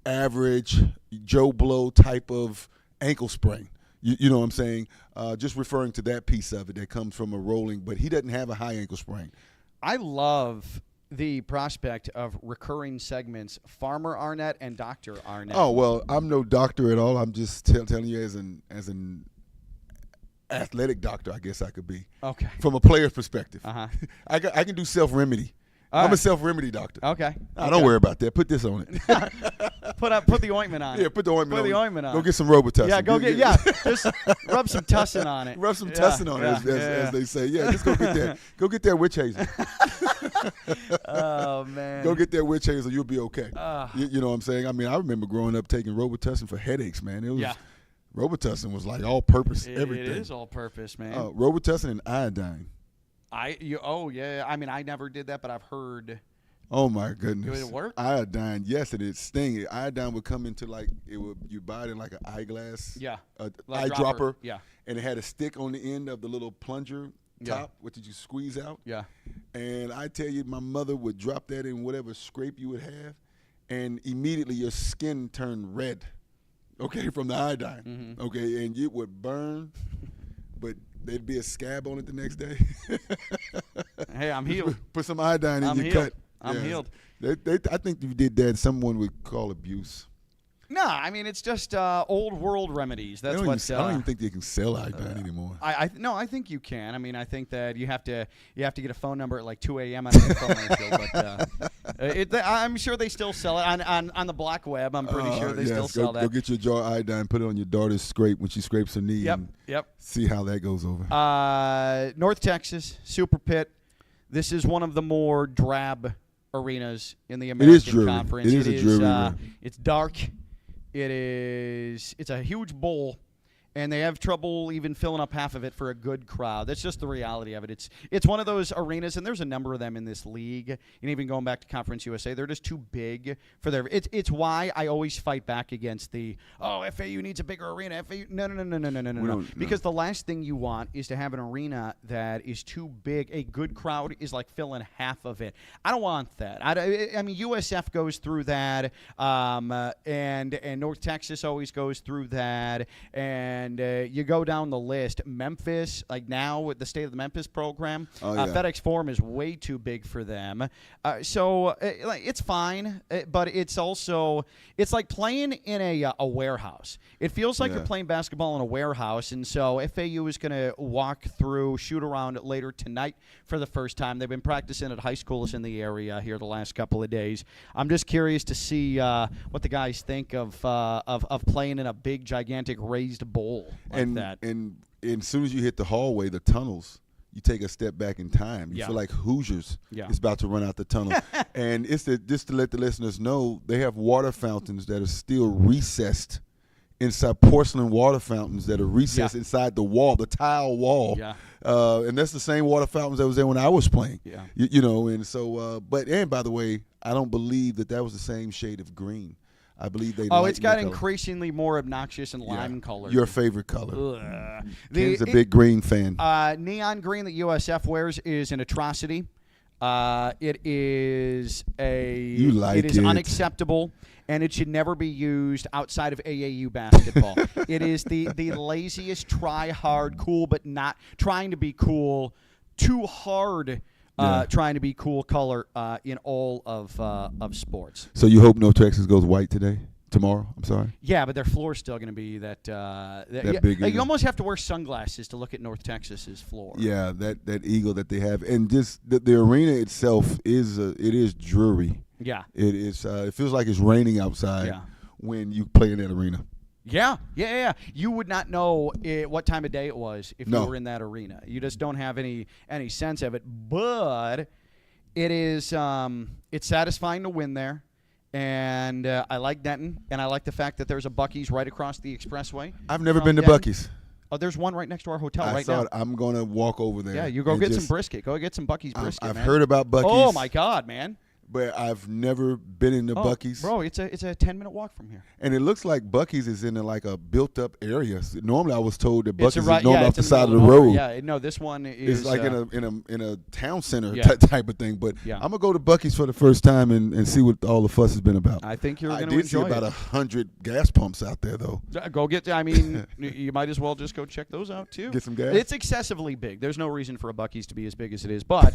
S2: average, Joe Blow type of ankle sprain. You know what I'm saying? Just referring to that piece of it that comes from a rolling, but he doesn't have a high ankle sprain.
S1: I love the prospect of recurring segments, Farmer Arnette and Dr. Arnette.
S2: Oh, well, I'm no doctor at all. I'm just telling you as an athletic doctor, I guess I could be.
S1: Okay.
S2: From a player's perspective.
S1: Uh-huh.
S2: I can do self-remedy.
S1: All
S2: I'm
S1: right.
S2: a self-remedy doctor.
S1: Okay.
S2: Don't worry about that. Put this on it.
S1: Put the ointment on it.
S2: Yeah, put the ointment on
S1: Put
S2: it.
S1: the ointment on
S2: Go
S1: it.
S2: get some Robitussin.
S1: Yeah, just rub some tussin on it.
S2: Rub some tussin on it, as they say. Yeah, just go get that. Go get that witch hazel.
S1: Oh, man.
S2: Go get that witch hazel. You'll be okay.
S1: Ah.
S2: You know what I'm saying? I mean, I remember growing up taking Robitussin for headaches, man. It was Robitussin was like all-purpose, everything.
S1: It is all-purpose, man.
S2: Robitussin and iodine.
S1: I mean, I never did that, but I've heard.
S2: Oh my goodness!
S1: Did it work?
S2: Iodine, yes, it sting. Iodine would come into you buy it in like an eyeglass, eyedropper, and it had a stick on the end of the little plunger top, which you squeeze out.
S1: Yeah.
S2: And I tell you, my mother would drop that in whatever scrape you would have, and immediately your skin turned red. Okay, from the iodine.
S1: Mm-hmm.
S2: Okay, and it would burn, but there'd be a scab on it the next day.
S1: Hey, I'm healed.
S2: Put some iodine in your cut.
S1: I'm healed.
S2: I think if you did that, someone would call abuse.
S1: No, I mean, it's just old world remedies. That's
S2: I
S1: what.
S2: I don't even think they can sell iodine anymore.
S1: I think you can. I mean, I think that you have to get a phone number at like 2 a.m. on a commercial. But I'm sure they still sell it on the black web. I'm pretty sure they still sell that.
S2: Go get your jar iodine, put it on your daughter's scrape when she scrapes her knee.
S1: Yep.
S2: See how that goes over.
S1: North Texas Super Pit. This is one of the more drab arenas in the American Conference.
S2: It is a dreary arena.
S1: It's dark. It's a huge bowl, and they have trouble even filling up half of it for a good crowd. That's just the reality of it. It's one of those arenas, and there's a number of them in this league, and even going back to Conference USA, they're just too big for their. It's why I always fight back against the FAU needs a bigger arena. FAU no. Because the last thing you want is to have an arena that is too big. A good crowd is like filling half of it. I don't want that. I mean, USF goes through that, and North Texas always goes through that, and you go down the list. Memphis, like now with the State of the Memphis program, FedEx Forum is way too big for them. So it's fine, but it's like playing in a warehouse. It feels like you're playing basketball in a warehouse, and so FAU is going to walk through, shoot around later tonight for the first time. They've been practicing at high schools in the area here the last couple of days. I'm just curious to see what the guys think of playing in a big, gigantic raised bowl like that. And
S2: as soon as you hit the hallway, the tunnels, you take a step back in time. You feel like Hoosiers is about to run out the tunnel. And just to let the listeners know, they have water fountains that are still recessed inside, porcelain water fountains that are recessed inside the wall, the tile wall. And that's the same water fountains that was there when I was playing. You know, and so, and by the way, I don't believe that was the same shade of green. I believe they.
S1: It's got increasingly more obnoxious and lime color.
S2: Your favorite color. Ken's a big green fan.
S1: Neon green that USF wears is an atrocity. It is unacceptable, and it should never be used outside of AAU basketball. It is the laziest try hard cool, but not trying to be cool too hard trying to be cool color in all of sports.
S2: So you hope North Texas goes white tomorrow? I'm sorry.
S1: Yeah, but their floor's still going to be that
S2: big.
S1: You almost have to wear sunglasses to look at North Texas's floor.
S2: Yeah, that eagle that they have, and just the arena itself is dreary.
S1: Yeah,
S2: it is. It feels like it's raining outside
S1: Yeah.
S2: when you play in that arena.
S1: Yeah. You would not know what time of day it was if you were in that arena. You just don't have any sense of it. But it is it's satisfying to win there. And I like Denton, and I like the fact that there's a Buc-ee's right across the expressway.
S2: I've never been to
S1: Denton.
S2: Buc-ee's.
S1: Oh, there's one right next to our hotel
S2: I
S1: right
S2: saw
S1: now.
S2: it. I'm going to walk over there.
S1: Yeah, you go get some brisket. Go get some Buc-ee's brisket,
S2: I've
S1: man.
S2: heard about Buc-ee's.
S1: Oh, my God, man.
S2: But I've never been into Buc-ee's.
S1: Bro, it's a 10-minute walk from here.
S2: And it looks like Buc-ee's is in a built-up area. So normally, I was told that Buc-ee's is
S1: it's
S2: off the side of the
S1: middle
S2: road.
S1: Yeah, no, this one is
S2: It's like in a town center
S1: Yeah.
S2: type of thing. But
S1: Yeah.
S2: I'm gonna go to Buc-ee's for the first time and see what all the fuss has been about.
S1: I think you're
S2: I
S1: going to
S2: did see
S1: enjoy
S2: about
S1: it.
S2: 100 gas pumps out there though.
S1: Go get. I mean, you might as well just go check those out too.
S2: Get some gas?
S1: It's excessively big. There's no reason for a Buc-ee's to be as big as it is, but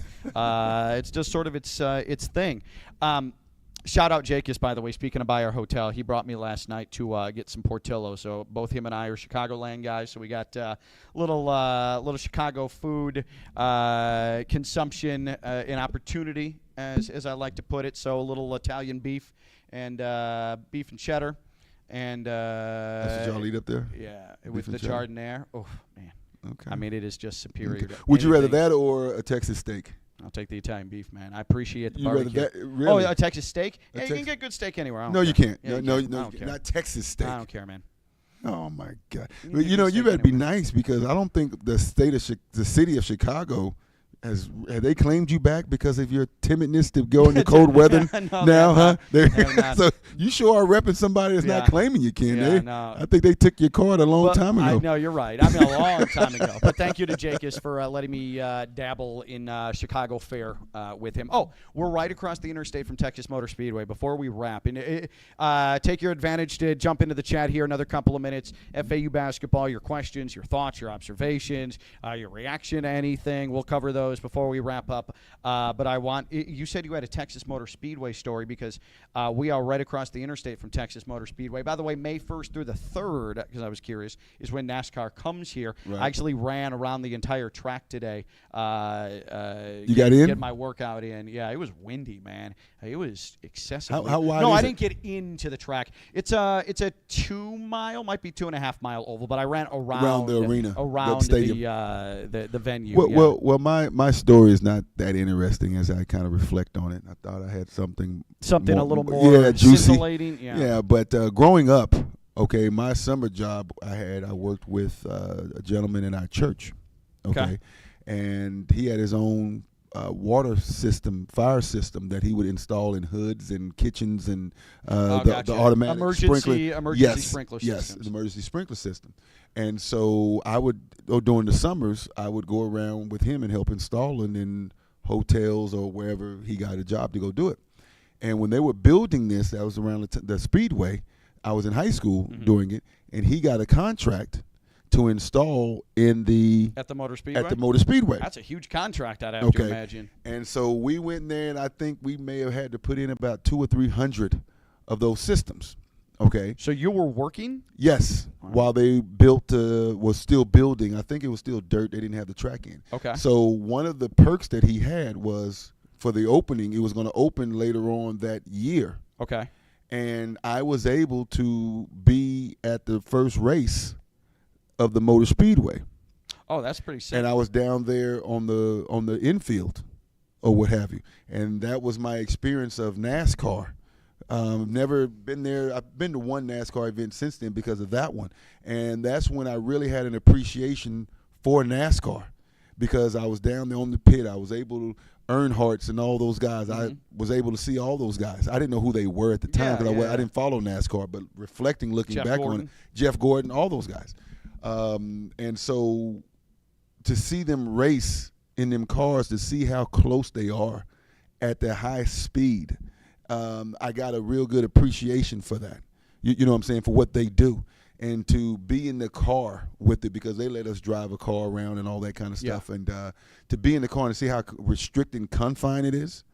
S1: it's just sort of its thing. Shout out Jakis, by the way. Speaking of by our hotel, he brought me last night to get some Portillo. So both him and I are Chicagoland guys. So we got little Chicago food consumption and opportunity, as I like to put it. So a little Italian beef and beef and cheddar. And
S2: That's what y'all eat up there?
S1: Yeah,
S2: Beef
S1: with
S2: and
S1: the
S2: cheddar?
S1: chardonnay. Oh man,
S2: Okay.
S1: I mean it is just superior.
S2: Okay.
S1: To
S2: Would you rather
S1: anything.
S2: that or a Texas steak?
S1: I'll take the Italian beef, man. I appreciate the
S2: You rather
S1: barbecue.
S2: that? Really?
S1: Oh, a Texas steak?
S2: A
S1: Yeah, you
S2: Tex-
S1: can get good steak anywhere. I don't
S2: No, you
S1: care.
S2: can't.
S1: Yeah,
S2: No,
S1: you can. I
S2: no,
S1: don't care.
S2: not Texas steak.
S1: I don't care, man.
S2: Oh my God!
S1: You
S2: But
S1: can
S2: you
S1: get
S2: you
S1: steak
S2: better be
S1: anywhere.
S2: nice because I don't think the city of Chicago have they claimed you back because of your timidness to go in the cold weather
S1: No,
S2: now, huh?
S1: they have not.
S2: So you sure are repping somebody that's
S1: Yeah.
S2: not claiming you, Ken.
S1: Yeah,
S2: They-
S1: no.
S2: I think they took your card a long time ago.
S1: No, you're right. I mean, a long time ago. But thank you to Jakis for letting me dabble in Chicago Fair with him. Oh, we're right across the interstate from Texas Motor Speedway. Before we wrap, and take your advantage to jump into the chat here another couple of minutes. FAU basketball, your questions, your thoughts, your observations, your reaction to anything. We'll cover those before we wrap up. But you said you had a Texas Motor Speedway story because we are right across the interstate from Texas Motor Speedway. By the way, May 1st through the 3rd, because I was curious, is when NASCAR comes here.
S2: Right.
S1: I actually ran around the entire track today.
S2: You got in?
S1: Get my workout in. Yeah, it was windy, man. It was excessively.
S2: How wide
S1: No,
S2: is
S1: I
S2: it?
S1: didn't get into the track. It's a 2-mile, might be 2.5-mile oval, but I ran around
S2: the arena,
S1: around
S2: the stadium.
S1: the venue.
S2: Well,
S1: yeah.
S2: my story is not that interesting as I kind of reflect on it. I thought I had something
S1: a little more
S2: juicy.
S1: scintillating.
S2: Yeah, but growing up, okay, my summer job I worked with a gentleman in our church, okay, and he had his own water system, fire system that he would install in hoods and kitchens and
S1: Gotcha.
S2: the automatic
S1: emergency
S2: yes,
S1: sprinkler
S2: yes,
S1: systems.
S2: the emergency sprinkler system. And so during the summers, I would go around with him and help installing in hotels or wherever he got a job to go do it. And when they were building this, that was around the Speedway. I was in high school doing it, and he got a contract to install at the
S1: Motor Speedway.
S2: Motor Speedway.
S1: That's a huge contract, I'd have to imagine.
S2: And so we went in there, and I think we may have had to put in about 200 or 300 of those systems. Okay.
S1: So you were working?
S2: Yes.
S1: Wow.
S2: While they was still building, I think it was still dirt. They didn't have the track in.
S1: Okay.
S2: So one of the perks that he had was for the opening. It was going to open later on that year.
S1: Okay.
S2: And I was able to be at the first race of the Motor Speedway.
S1: Oh, that's pretty sick.
S2: And I was down there on the infield or what have you. And that was my experience of NASCAR. Never been there. I've been to one NASCAR event since then because of that one. And that's when I really had an appreciation for NASCAR because I was down there on the pit. I was able to Earnhardt's and all those guys. I was able to see all those guys. I didn't know who they were at the time because I didn't follow NASCAR, but looking
S1: Jeff
S2: back
S1: Gordon.
S2: on it, Jeff Gordon, all those guys. And so to see them race in them cars, to see how close they are at their high speed, I got a real good appreciation for that. You know what I'm saying, for what they do. and to be in the car with it, because they let us drive a car around and all that kind of stuff, and to be in the car and see how restricted, confined it is.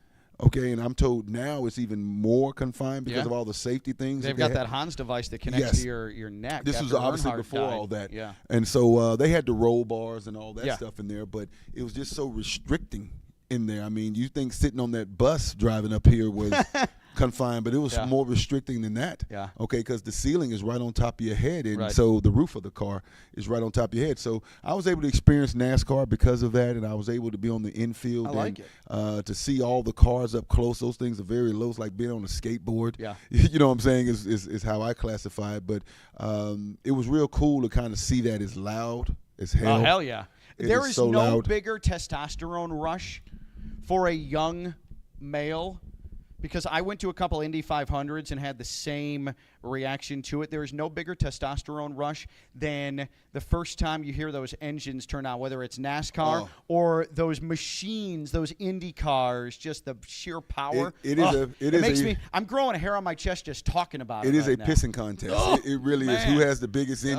S2: Okay, and I'm told now it's even more confined because of all the safety things.
S1: They've got that Hans device that connects to your neck.
S2: This was obviously
S1: Earnhardt
S2: before
S1: died.
S2: all that.
S1: Yeah.
S2: And so they had the roll bars and all that stuff in there, but it was just so restricting in there. I mean, you think sitting on that bus driving up here was confined, but it was more restricting than that.
S1: Yeah.
S2: Okay, because the ceiling is right on top of your head, and so the roof of the car is right on top of your head. So I was able to experience NASCAR because of that, and I was able to be on the infield to see all the cars up close. Those things are very low. It's like being on a skateboard.
S1: Yeah.
S2: You know what I'm saying, is how I classify it. But it was real cool to kind of see that it's loud as hell.
S1: Oh, hell yeah. There is
S2: so
S1: no
S2: loud.
S1: bigger testosterone rush for a young male, because I went to a couple Indy 500s and had the same reaction to it. There is no bigger testosterone rush than the first time you hear those engines turn on, whether it's NASCAR or those machines, those Indy cars, just the sheer power. It makes me. I'm growing a hair on my chest just talking about it.
S2: It is
S1: right
S2: a
S1: now.
S2: pissing contest. It really is. Who has the biggest engine?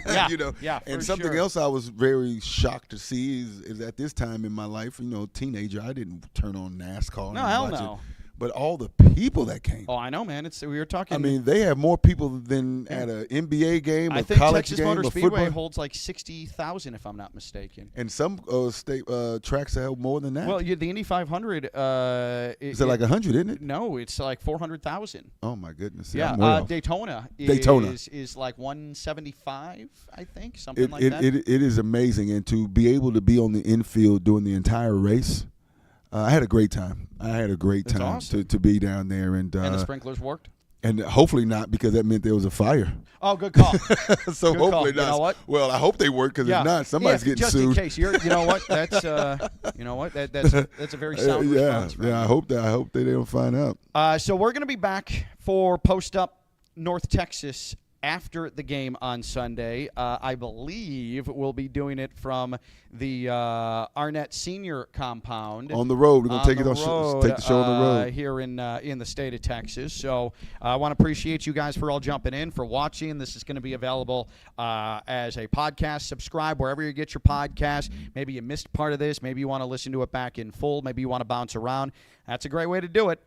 S1: Yeah.
S2: You know.
S1: Yeah.
S2: And something else I was very shocked to see is at this time in my life, teenager, I didn't turn on NASCAR.
S1: No, hell no.
S2: But all the people that came.
S1: Oh, I know, man. We were talking.
S2: I mean, they have more people than at an NBA game,
S1: I
S2: a
S1: think
S2: college
S1: Texas
S2: game,
S1: Motor
S2: a
S1: Speedway
S2: football.
S1: holds like 60,000, if I'm not mistaken.
S2: And some state tracks have more than that.
S1: Well, the Indy 500.
S2: Is it like 100, isn't it?
S1: No, it's like 400,000.
S2: Oh my goodness!
S1: Yeah,
S2: I'm way off.
S1: Daytona.
S2: Daytona
S1: is like 175, I think, something like that.
S2: It is amazing, and to be able to be on the infield during the entire race. I had a great time.
S1: That's awesome.
S2: to be down there, and
S1: the sprinklers worked.
S2: And hopefully not, because that meant there was a fire.
S1: Oh, good call.
S2: So
S1: good
S2: hopefully
S1: call.
S2: not.
S1: You know what?
S2: Well, I hope they work, because if not, somebody's getting
S1: just
S2: sued.
S1: Just in case, you know what? That's that's a very sound response. Right?
S2: Yeah. I hope they don't find out.
S1: So we're going to be back for PostUp North Texas after the game on Sunday. I believe we'll be doing it from the Arnette Senior compound.
S2: On the road. We're going to take the show on the road.
S1: Here in the state of Texas. So I want to appreciate you guys for all jumping in, for watching. This is going to be available as a podcast. Subscribe wherever you get your podcast. Maybe you missed part of this. Maybe you want to listen to it back in full. Maybe you want to bounce around. That's a great way to do it.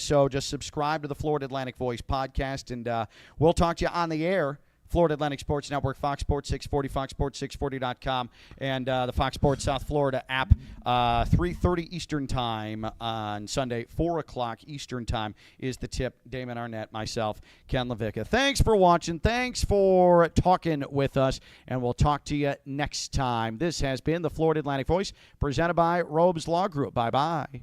S1: So just subscribe to the Florida Atlantic Voice podcast, and we'll talk to you on the air. Florida Atlantic Sports Network, Fox Sports 640, foxsports640.com, and the Fox Sports South Florida app, 3:30 Eastern Time on Sunday, 4 o'clock Eastern Time is the tip. Damon Arnette, myself, Ken LaVicka. Thanks for watching. Thanks for talking with us, and we'll talk to you next time. This has been the Florida Atlantic Voice, presented by Robes Law Group. Bye-bye.